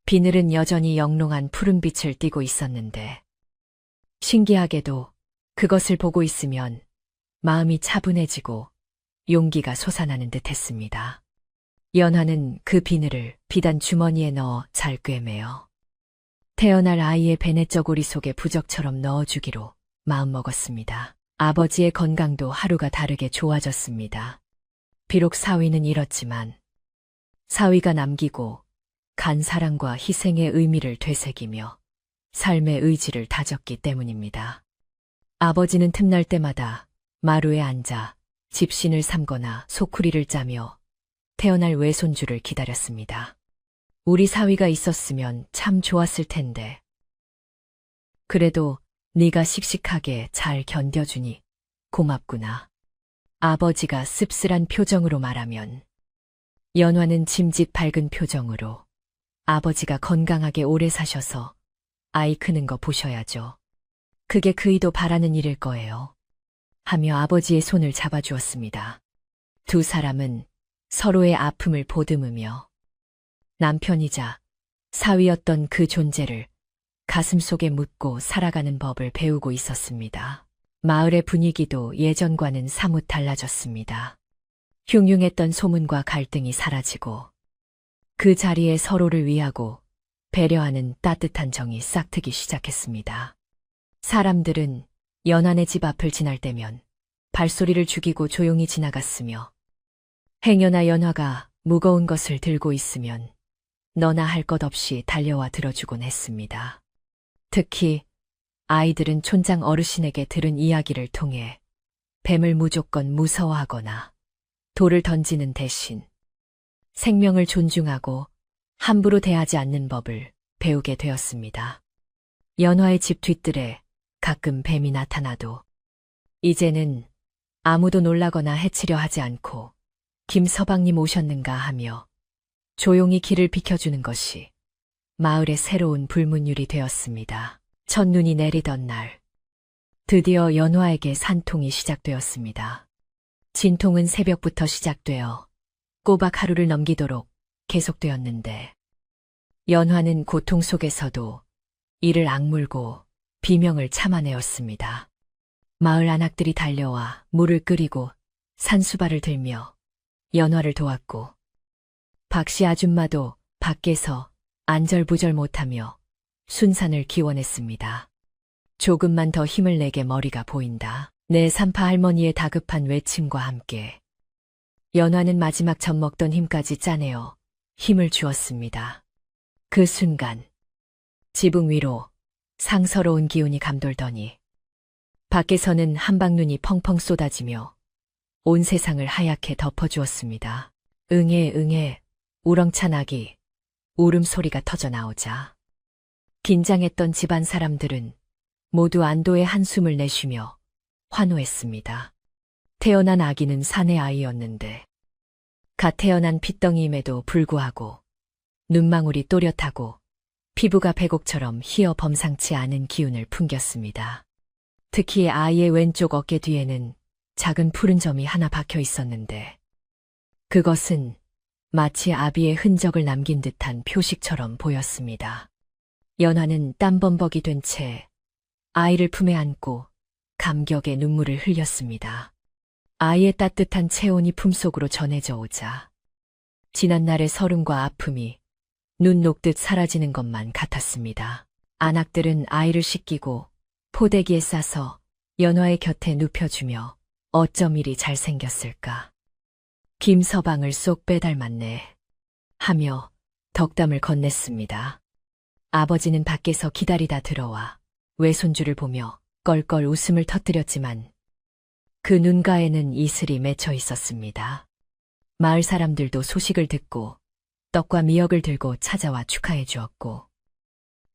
비늘은 여전히 영롱한 푸른빛을 띠고 있었는데 신기하게도 그것을 보고 있으면 마음이 차분해지고 용기가 솟아나는 듯했습니다. 연화는 그 비늘을 비단 주머니에 넣어 잘 꿰매어 태어날 아이의 베네쩌고리 속에 부적처럼 넣어주기로 마음먹었습니다. 아버지의 건강도 하루가 다르게 좋아졌습니다. 비록 사위는 잃었지만 사위가 남기고 간 사랑과 희생의 의미를 되새기며 삶의 의지를 다졌기 때문입니다. 아버지는 틈날 때마다 마루에 앉아 집신을 삼거나 소쿠리를 짜며 태어날 외손주를 기다렸습니다. 우리 사위가 있었으면 참 좋았을 텐데. 그래도 네가 씩씩하게 잘 견뎌주니 고맙구나. 아버지가 씁쓸한 표정으로 말하면 연화는 짐짓 밝은 표정으로 아버지가 건강하게 오래 사셔서 아이 크는 거 보셔야죠. 그게 그이도 바라는 일일 거예요. 하며 아버지의 손을 잡아주었습니다. 두 사람은 서로의 아픔을 보듬으며 남편이자 사위였던 그 존재를 가슴속에 묻고 살아가는 법을 배우고 있었습니다. 마을의 분위기도 예전과는 사뭇 달라졌습니다. 흉흉했던 소문과 갈등이 사라지고 그 자리에 서로를 위하고 배려하는 따뜻한 정이 싹트기 시작했습니다. 사람들은 연한의 집 앞을 지날 때면 발소리를 죽이고 조용히 지나갔으며 행여나 연화가 무거운 것을 들고 있으면 너나 할 것 없이 달려와 들어주곤 했습니다. 특히 아이들은 촌장 어르신에게 들은 이야기를 통해 뱀을 무조건 무서워하거나 돌을 던지는 대신 생명을 존중하고 함부로 대하지 않는 법을 배우게 되었습니다. 연화의 집 뒤뜰에 가끔 뱀이 나타나도 이제는 아무도 놀라거나 해치려 하지 않고 김서방님 오셨는가 하며 조용히 길을 비켜주는 것이 마을의 새로운 불문율이 되었습니다. 첫눈이 내리던 날, 드디어 연화에게 산통이 시작되었습니다. 진통은 새벽부터 시작되어 꼬박 하루를 넘기도록 계속되었는데 연화는 고통 속에서도 이를 악물고 비명을 참아내었습니다. 마을 안악들이 달려와 물을 끓이고 산수발을 들며 연화를 도왔고 박씨 아줌마도 밖에서 안절부절 못하며 순산을 기원했습니다. 조금만 더 힘을 내게 머리가 보인다. 내 산파 할머니의 다급한 외침과 함께 연화는 마지막 젖먹던 힘까지 짜내어 힘을 주었습니다. 그 순간 지붕 위로 상서로운 기운이 감돌더니 밖에서는 한방눈이 펑펑 쏟아지며 온 세상을 하얗게 덮어주었습니다. 응애 응애 우렁찬 아기 울음소리가 터져 나오자 긴장했던 집안 사람들은 모두 안도의 한숨을 내쉬며 환호했습니다. 태어난 아기는 사내 아이였는데 갓 태어난 핏덩이임에도 불구하고 눈망울이 또렷하고 피부가 백옥처럼 희어 범상치 않은 기운을 풍겼습니다. 특히 아이의 왼쪽 어깨 뒤에는 작은 푸른 점이 하나 박혀 있었는데 그것은 마치 아비의 흔적을 남긴 듯한 표식처럼 보였습니다. 연화는 땀범벅이 된 채 아이를 품에 안고 감격의 눈물을 흘렸습니다. 아이의 따뜻한 체온이 품속으로 전해져 오자 지난날의 서름과 아픔이 눈 녹듯 사라지는 것만 같았습니다. 안악들은 아이를 씻기고 포대기에 싸서 연화의 곁에 눕혀주며 어쩜 이리 잘생겼을까. 김서방을 쏙 빼닮았네 하며 덕담을 건넸습니다. 아버지는 밖에서 기다리다 들어와 외손주를 보며 껄껄 웃음을 터뜨렸지만 그 눈가에는 이슬이 맺혀 있었습니다. 마을 사람들도 소식을 듣고 떡과 미역을 들고 찾아와 축하해 주었고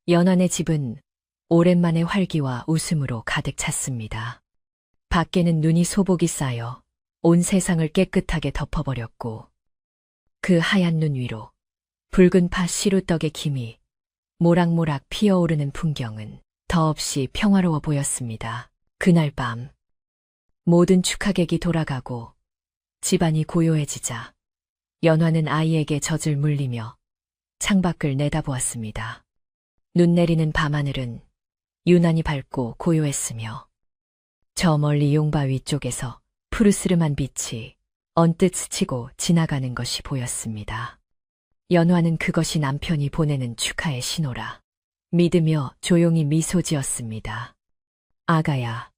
연화네 집은 오랜만에 활기와 웃음으로 가득 찼습니다. 밖에는 눈이 소복이 쌓여 온 세상을 깨끗하게 덮어버렸고 그 하얀 눈 위로 붉은 파 시루떡의 김이 모락모락 피어오르는 풍경은 더없이 평화로워 보였습니다. 그날 밤 모든 축하객이 돌아가고 집안이 고요해지자 연화는 아이에게 젖을 물리며 창밖을 내다보았습니다. 눈 내리는 밤하늘은 유난히 밝고 고요했으며 저 멀리 용바위 쪽에서 푸르스름한 빛이 언뜻 스치고 지나가는 것이 보였습니다. 연화는 그것이 남편이 보내는 축하의 신호라 믿으며 조용히 미소 지었습니다. 아가야,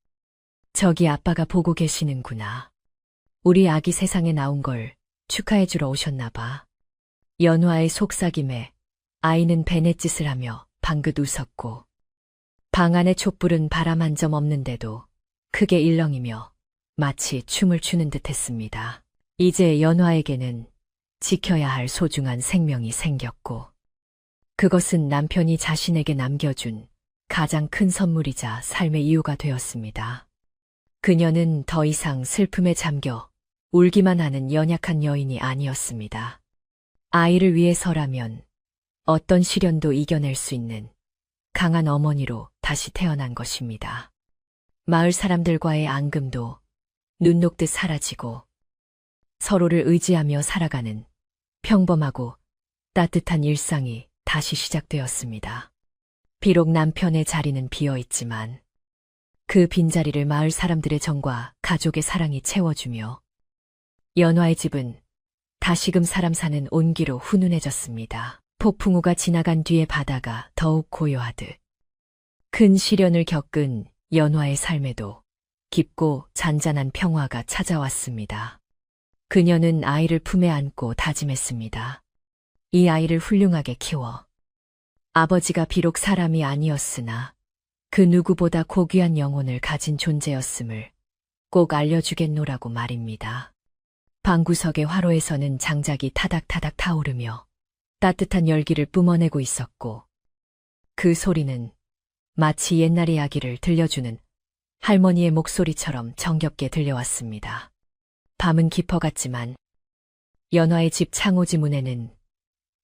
저기 아빠가 보고 계시는구나. 우리 아기 세상에 나온 걸 축하해주러 오셨나 봐. 연화의 속삭임에 아이는 베넷짓을 하며 방긋 웃었고 방 안의 촛불은 바람 한 점 없는데도 크게 일렁이며 마치 춤을 추는 듯 했습니다. 이제 연화에게는 지켜야 할 소중한 생명이 생겼고 그것은 남편이 자신에게 남겨준 가장 큰 선물이자 삶의 이유가 되었습니다. 그녀는 더 이상 슬픔에 잠겨 울기만 하는 연약한 여인이 아니었습니다. 아이를 위해서라면 어떤 시련도 이겨낼 수 있는 강한 어머니로 다시 태어난 것입니다. 마을 사람들과의 앙금도 눈 녹듯 사라지고 서로를 의지하며 살아가는 평범하고 따뜻한 일상이 다시 시작되었습니다. 비록 남편의 자리는 비어있지만 그 빈자리를 마을 사람들의 정과 가족의 사랑이 채워주며 연화의 집은 다시금 사람 사는 온기로 훈훈해졌습니다. 폭풍우가 지나간 뒤에 바다가 더욱 고요하듯 큰 시련을 겪은 연화의 삶에도 깊고 잔잔한 평화가 찾아왔습니다. 그녀는 아이를 품에 안고 다짐했습니다. 이 아이를 훌륭하게 키워 아버지가 비록 사람이 아니었으나 그 누구보다 고귀한 영혼을 가진 존재였음을 꼭 알려주겠노라고 말입니다. 방구석의 화로에서는 장작이 타닥타닥 타오르며 따뜻한 열기를 뿜어내고 있었고 그 소리는 마치 옛날 이야기를 들려주는 할머니의 목소리처럼 정겹게 들려왔습니다. 밤은 깊어갔지만 연화의 집 창호지 문에는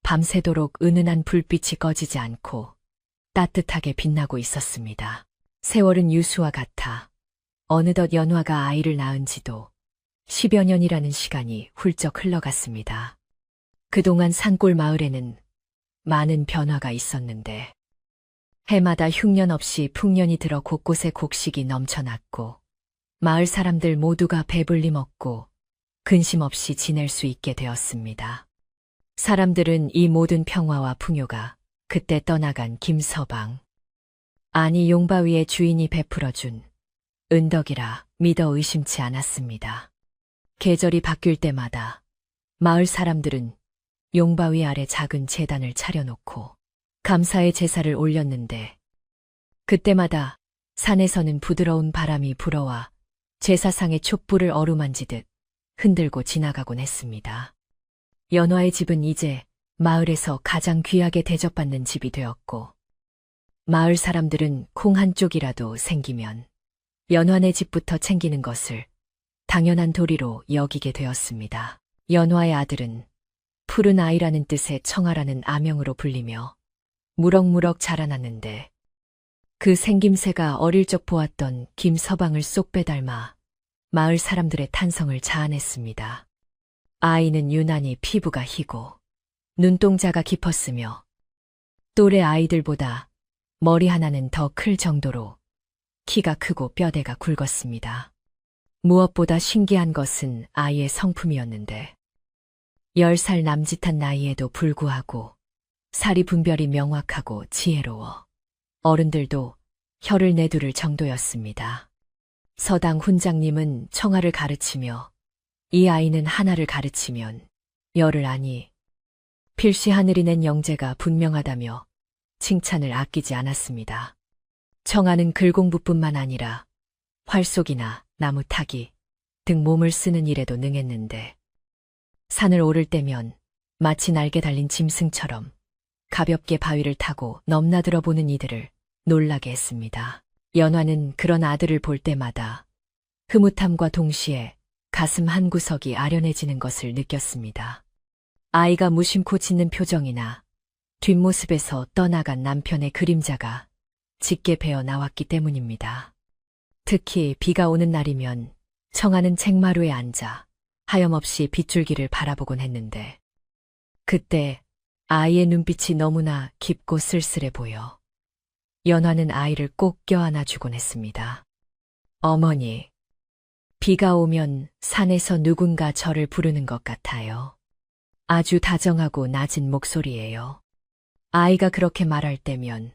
밤새도록 은은한 불빛이 꺼지지 않고 따뜻하게 빛나고 있었습니다. 세월은 유수와 같아 어느덧 연화가 아이를 낳은 지도 10여 년이라는 시간이 훌쩍 흘러갔습니다. 그동안 산골 마을에는 많은 변화가 있었는데 해마다 흉년 없이 풍년이 들어 곳곳에 곡식이 넘쳐났고 마을 사람들 모두가 배불리 먹고 근심 없이 지낼 수 있게 되었습니다. 사람들은 이 모든 평화와 풍요가 그때 떠나간 김서방, 아니 용바위의 주인이 베풀어준 은덕이라 믿어 의심치 않았습니다. 계절이 바뀔 때마다 마을 사람들은 용바위 아래 작은 제단을 차려놓고 감사의 제사를 올렸는데 그때마다 산에서는 부드러운 바람이 불어와 제사상의 촛불을 어루만지듯 흔들고 지나가곤 했습니다. 연화의 집은 이제 마을에서 가장 귀하게 대접받는 집이 되었고 마을 사람들은 콩 한 쪽이라도 생기면 연화네 집부터 챙기는 것을 당연한 도리로 여기게 되었습니다. 연화의 아들은 푸른 아이라는 뜻의 청아라는 아명으로 불리며 무럭무럭 자라났는데 그 생김새가 어릴 적 보았던 김서방을 쏙 빼닮아 마을 사람들의 탄성을 자아냈습니다. 아이는 유난히 피부가 희고 눈동자가 깊었으며 또래 아이들보다 머리 하나는 더 클 정도로 키가 크고 뼈대가 굵었습니다. 무엇보다 신기한 것은 아이의 성품이었는데 10살 남짓한 나이에도 불구하고 사리 분별이 명확하고 지혜로워 어른들도 혀를 내두를 정도였습니다. 서당 훈장님은 청아를 가르치며 이 아이는 하나를 가르치면 열을 아니 필시 하늘이 낸 영재가 분명하다며 칭찬을 아끼지 않았습니다. 청아는 글공부뿐만 아니라 활쏘기나 나무 타기 등 몸을 쓰는 일에도 능했는데 산을 오를 때면 마치 날개 달린 짐승처럼 가볍게 바위를 타고 넘나들어 보는 이들을 놀라게 했습니다. 연화는 그런 아들을 볼 때마다 흐뭇함과 동시에 가슴 한구석이 아련해지는 것을 느꼈습니다. 아이가 무심코 짓는 표정이나 뒷모습에서 떠나간 남편의 그림자가 짙게 배어 나왔기 때문입니다. 특히 비가 오는 날이면 청아는 책마루에 앉아 하염없이 빗줄기를 바라보곤 했는데 그때 아이의 눈빛이 너무나 깊고 쓸쓸해 보여 연화는 아이를 꼭 껴안아주곤 했습니다. 어머니, 비가 오면 산에서 누군가 저를 부르는 것 같아요. 아주 다정하고 낮은 목소리예요. 아이가 그렇게 말할 때면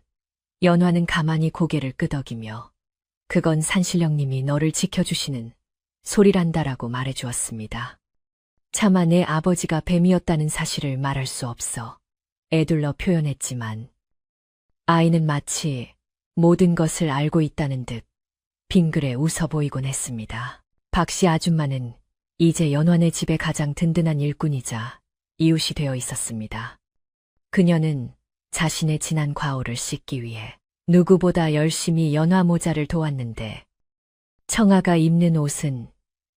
연화는 가만히 고개를 끄덕이며 그건 산신령님이 너를 지켜주시는 소리란다라고 말해주었습니다. 차마 내 아버지가 뱀이었다는 사실을 말할 수 없어 애둘러 표현했지만 아이는 마치 모든 것을 알고 있다는 듯 빙그레 웃어 보이곤 했습니다. 박씨 아줌마는 이제 연화네 집의 가장 든든한 일꾼이자 이웃이 되어 있었습니다. 그녀는 자신의 지난 과오를 씻기 위해 누구보다 열심히 연화 모자를 도왔는데 청아가 입는 옷은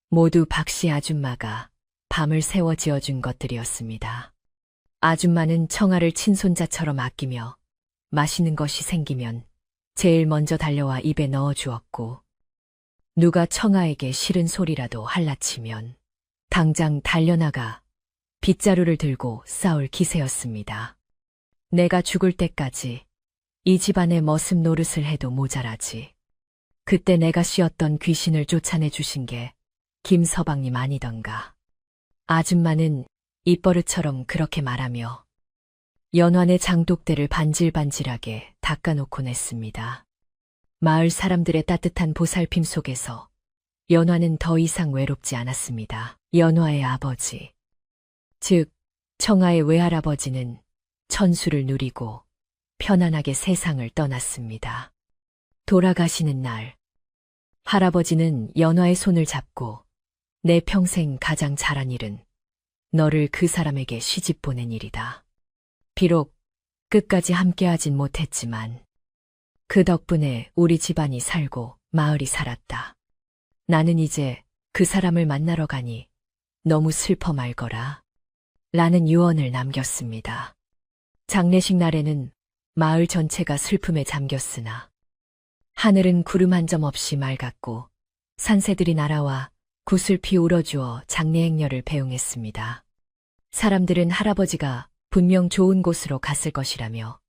모두 박씨 아줌마가 밤을 새워 지어준 것들이었습니다. 아줌마는 청아를 친손자처럼 아끼며 맛있는 것이 생기면 제일 먼저 달려와 입에 넣어 주었고 누가 청아에게 싫은 소리라도 할라치면 당장 달려나가 빗자루를 들고 싸울 기세였습니다. 내가 죽을 때까지 이 집안의 머슴 노릇을 해도 모자라지. 그때 내가 씌었던 귀신을 쫓아내 주신 게 김서방님 아니던가. 아줌마는 입버릇처럼 그렇게 말하며 연환의 장독대를 반질반질하게 닦아놓곤 했습니다. 마을 사람들의 따뜻한 보살핌 속에서 연화는 더 이상 외롭지 않았습니다. 연화의 아버지, 즉 청아의 외할아버지는 천수를 누리고 편안하게 세상을 떠났습니다. 돌아가시는 날, 할아버지는 연화의 손을 잡고 내 평생 가장 잘한 일은 너를 그 사람에게 시집 보낸 일이다. 비록 끝까지 함께하진 못했지만 그 덕분에 우리 집안이 살고 마을이 살았다. 나는 이제 그 사람을 만나러 가니 너무 슬퍼 말거라. 라는 유언을 남겼습니다. 장례식 날에는 마을 전체가 슬픔에 잠겼으나 하늘은 구름 한 점 없이 맑았고 산새들이 날아와 구슬피 울어주어 장례 행렬을 배웅했습니다. 사람들은 할아버지가 분명 좋은 곳으로 갔을 것이라며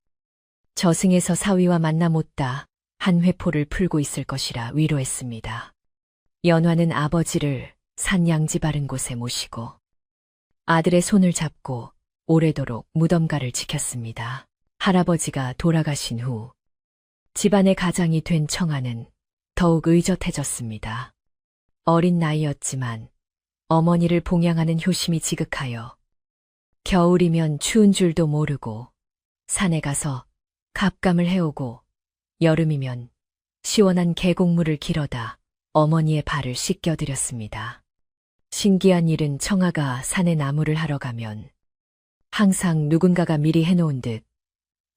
저승에서 사위와 만나 못다 한 회포를 풀고 있을 것이라 위로했습니다. 연화는 아버지를 산 양지 바른 곳에 모시고 아들의 손을 잡고 오래도록 무덤가를 지켰습니다. 할아버지가 돌아가신 후 집안의 가장이 된 청아는 더욱 의젓해졌습니다. 어린 나이였지만 어머니를 봉양하는 효심이 지극하여 겨울이면 추운 줄도 모르고 산에 가서 갑감을 해오고 여름이면 시원한 계곡물을 길어다 어머니의 발을 씻겨드렸습니다. 신기한 일은 청아가 산에 나무를 하러 가면 항상 누군가가 미리 해놓은 듯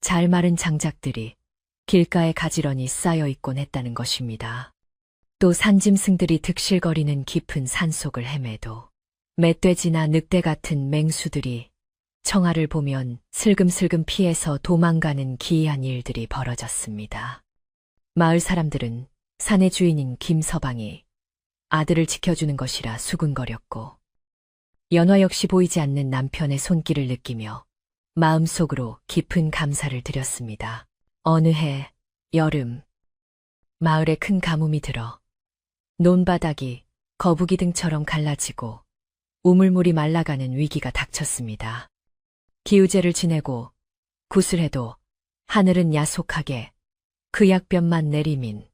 잘 마른 장작들이 길가에 가지런히 쌓여 있곤 했다는 것입니다. 또 산짐승들이 득실거리는 깊은 산속을 헤매도 멧돼지나 늑대 같은 맹수들이 청아를 보면 슬금슬금 피해서 도망가는 기이한 일들이 벌어졌습니다. 마을 사람들은 산의 주인인 김서방이 아들을 지켜주는 것이라 수군거렸고 연화 역시 보이지 않는 남편의 손길을 느끼며 마음속으로 깊은 감사를 드렸습니다. 어느 해 여름 마을에 큰 가뭄이 들어 논바닥이 거북이 등처럼 갈라지고 우물물이 말라가는 위기가 닥쳤습니다. 기우제를 지내고 구슬해도 하늘은 야속하게 그 약변만 내리민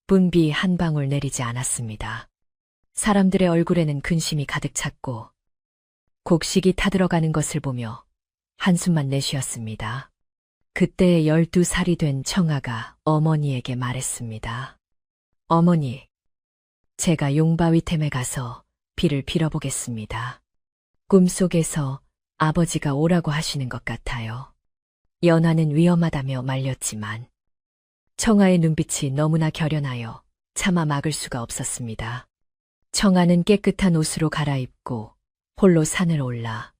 분비 한 방울 내리지 않았습니다. 사람들의 얼굴에는 근심이 가득 찼고 곡식이 타들어가는 것을 보며 한숨만 내쉬었습니다. 그때 12살이 된 청아가 어머니에게 말했습니다. 어머니, 제가 용바위템에 가서 비를 빌어보겠습니다. 꿈속에서 아버지가 오라고 하시는 것 같아요. 연화는 위험하다며 말렸지만 청아의 눈빛이 너무나 결연하여 차마 막을 수가 없었습니다. 청아는 깨끗한 옷으로 갈아입고 홀로 산을 올라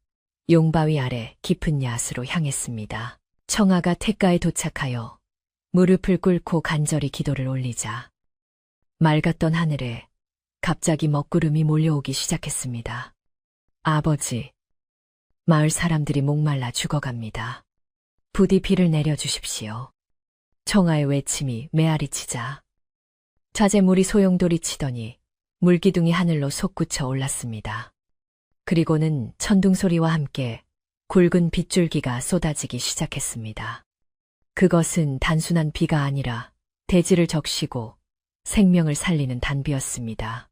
용바위 아래 깊은 야수로 향했습니다. 청아가 냇가에 도착하여 무릎을 꿇고 간절히 기도를 올리자 맑았던 하늘에 갑자기 먹구름이 몰려오기 시작했습니다. 아버지, 마을 사람들이 목말라 죽어갑니다. 부디 비를 내려주십시오. 청아의 외침이 메아리치자 자재물이 소용돌이 치더니 물기둥이 하늘로 솟구쳐 올랐습니다. 그리고는 천둥소리와 함께 굵은 빗줄기가 쏟아지기 시작했습니다. 그것은 단순한 비가 아니라 대지를 적시고 생명을 살리는 단비였습니다.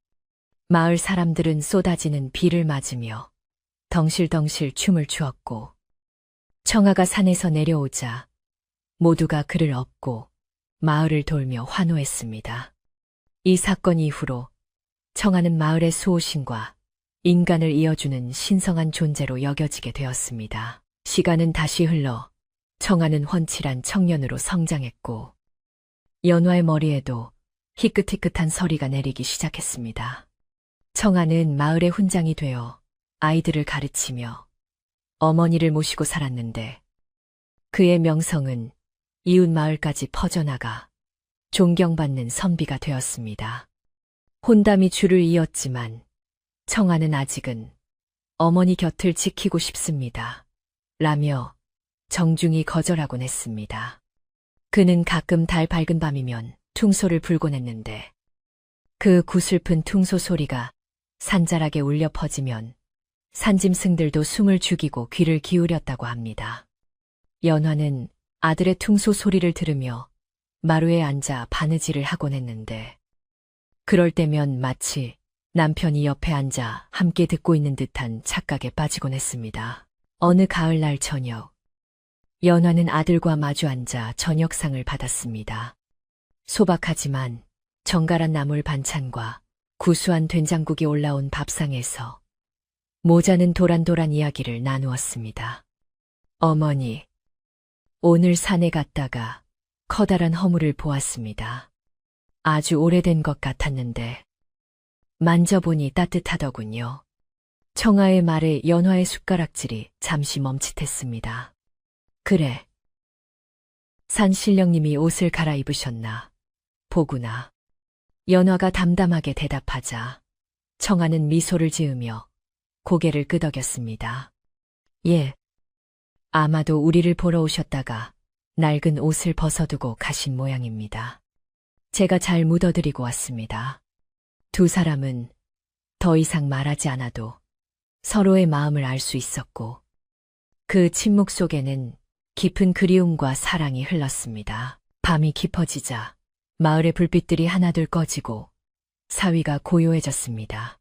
마을 사람들은 쏟아지는 비를 맞으며 덩실덩실 춤을 추었고 청아가 산에서 내려오자 모두가 그를 업고 마을을 돌며 환호했습니다. 이 사건 이후로 청아는 마을의 수호신과 인간을 이어주는 신성한 존재로 여겨지게 되었습니다. 시간은 다시 흘러 청아는 훤칠한 청년으로 성장했고 연화의 머리에도 희끗희끗한 서리가 내리기 시작했습니다. 청아는 마을의 훈장이 되어 아이들을 가르치며 어머니를 모시고 살았는데 그의 명성은 이웃 마을까지 퍼져나가 존경받는 선비가 되었습니다. 혼담이 줄을 이었지만 청아는 아직은 어머니 곁을 지키고 싶습니다. 라며 정중히 거절하곤 했습니다. 그는 가끔 달 밝은 밤이면 퉁소를 불곤 했는데 그 구슬픈 퉁소 소리가 산자락에 울려 퍼지면 산짐승들도 숨을 죽이고 귀를 기울였다고 합니다. 연화는 아들의 퉁소 소리를 들으며 마루에 앉아 바느질을 하곤 했는데 그럴 때면 마치 남편이 옆에 앉아 함께 듣고 있는 듯한 착각에 빠지곤 했습니다. 어느 가을날 저녁, 연화는 아들과 마주 앉아 저녁상을 받았습니다. 소박하지만 정갈한 나물 반찬과 구수한 된장국이 올라온 밥상에서 모자는 도란도란 이야기를 나누었습니다. 어머니, 오늘 산에 갔다가 커다란 허물을 보았습니다. 아주 오래된 것 같았는데 만져보니 따뜻하더군요. 청아의 말에 연화의 숟가락질이 잠시 멈칫했습니다. 그래. 산신령님이 옷을 갈아입으셨나 보구나. 연화가 담담하게 대답하자 청아는 미소를 지으며 고개를 끄덕였습니다. 예. 아마도 우리를 보러 오셨다가 낡은 옷을 벗어두고 가신 모양입니다. 제가 잘 묻어드리고 왔습니다. 두 사람은 더 이상 말하지 않아도 서로의 마음을 알 수 있었고 그 침묵 속에는 깊은 그리움과 사랑이 흘렀습니다. 밤이 깊어지자 마을의 불빛들이 하나둘 꺼지고 사위가 고요해졌습니다.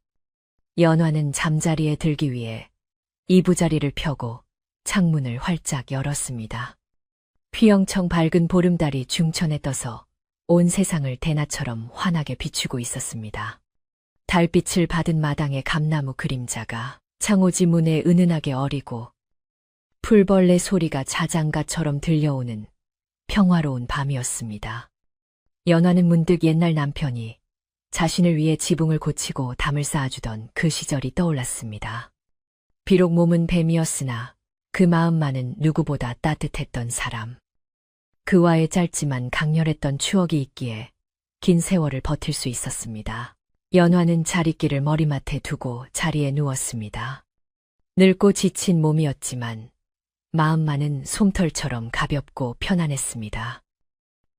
연화는 잠자리에 들기 위해 이부자리를 펴고 창문을 활짝 열었습니다. 휘영청 밝은 보름달이 중천에 떠서 온 세상을 대낮처럼 환하게 비추고 있었습니다. 달빛을 받은 마당의 감나무 그림자가 창호지 문에 은은하게 어리고 풀벌레 소리가 자장가처럼 들려오는 평화로운 밤이었습니다. 연화는 문득 옛날 남편이 자신을 위해 지붕을 고치고 담을 쌓아주던 그 시절이 떠올랐습니다. 비록 몸은 뱀이었으나 그 마음만은 누구보다 따뜻했던 사람. 그와의 짧지만 강렬했던 추억이 있기에 긴 세월을 버틸 수 있었습니다. 연화는 자릿길을 머리맡에 두고 자리에 누웠습니다. 늙고 지친 몸이었지만 마음만은 솜털처럼 가볍고 편안했습니다.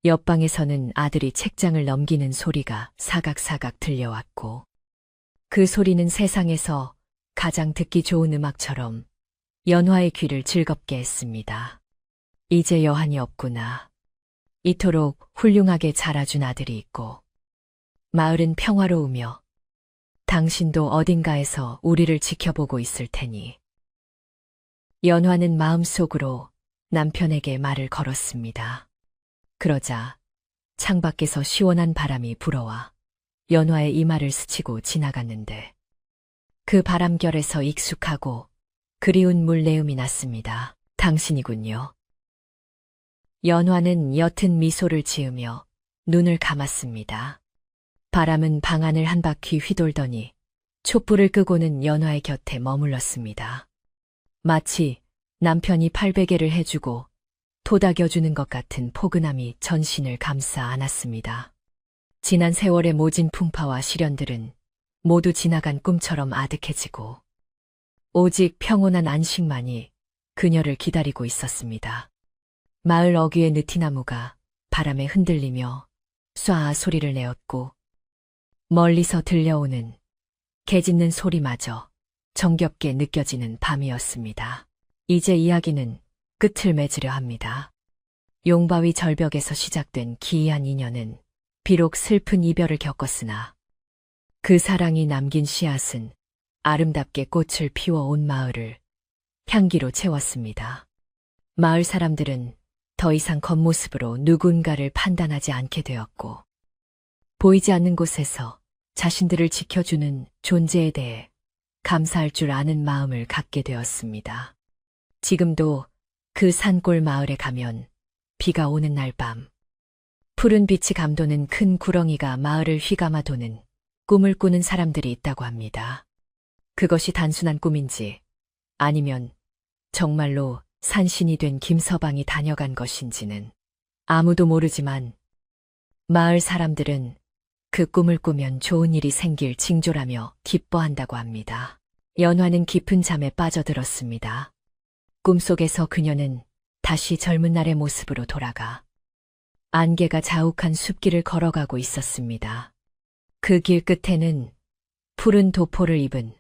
옆방에서는 아들이 책장을 넘기는 소리가 사각사각 들려왔고 그 소리는 세상에서 가장 듣기 좋은 음악처럼 연화의 귀를 즐겁게 했습니다. 이제 여한이 없구나. 이토록 훌륭하게 자라준 아들이 있고 마을은 평화로우며 당신도 어딘가에서 우리를 지켜보고 있을 테니. 연화는 마음속으로 남편에게 말을 걸었습니다. 그러자 창밖에서 시원한 바람이 불어와 연화의 이마를 스치고 지나갔는데 그 바람결에서 익숙하고 그리운 물내음이 났습니다. 당신이군요. 연화는 옅은 미소를 지으며 눈을 감았습니다. 바람은 방 안을 한 바퀴 휘돌더니 촛불을 끄고는 연화의 곁에 머물렀습니다. 마치 남편이 팔베개를 해주고 토닥여주는 것 같은 포근함이 전신을 감싸 안았습니다. 지난 세월의 모진 풍파와 시련들은 모두 지나간 꿈처럼 아득해지고 오직 평온한 안식만이 그녀를 기다리고 있었습니다. 마을 어귀의 느티나무가 바람에 흔들리며 쏴 소리를 내었고 멀리서 들려오는 개 짖는 소리마저 정겹게 느껴지는 밤이었습니다. 이제 이야기는 끝을 맺으려 합니다. 용바위 절벽에서 시작된 기이한 인연은 비록 슬픈 이별을 겪었으나 그 사랑이 남긴 씨앗은 아름답게 꽃을 피워 온 마을을 향기로 채웠습니다. 마을 사람들은 더 이상 겉모습으로 누군가를 판단하지 않게 되었고 보이지 않는 곳에서 자신들을 지켜주는 존재에 대해 감사할 줄 아는 마음을 갖게 되었습니다. 지금도 그 산골 마을에 가면 비가 오는 날 밤 푸른 빛이 감도는 큰 구렁이가 마을을 휘감아 도는 꿈을 꾸는 사람들이 있다고 합니다. 그것이 단순한 꿈인지 아니면 정말로 산신이 된 김서방이 다녀간 것인지는 아무도 모르지만 마을 사람들은 그 꿈을 꾸면 좋은 일이 생길 징조라며 기뻐한다고 합니다. 연화는 깊은 잠에 빠져들었습니다. 꿈속에서 그녀는 다시 젊은 날의 모습으로 돌아가 안개가 자욱한 숲길을 걸어가고 있었습니다. 그 길 끝에는 푸른 도포를 입은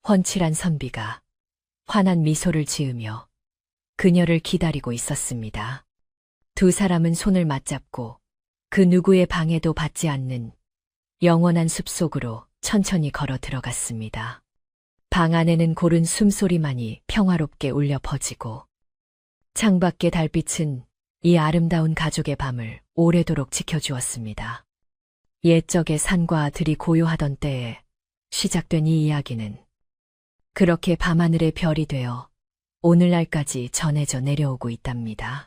훤칠한 선비가 환한 미소를 지으며 그녀를 기다리고 있었습니다. 두 사람은 손을 맞잡고 그 누구의 방해도 받지 않는 영원한 숲속으로 천천히 걸어 들어갔습니다. 방 안에는 고른 숨소리만이 평화롭게 울려 퍼지고 창밖의 달빛은 이 아름다운 가족의 밤을 오래도록 지켜주었습니다. 옛적의 산과 들이 고요하던 때에 시작된 이 이야기는 그렇게 밤하늘의 별이 되어 오늘날까지 전해져 내려오고 있답니다.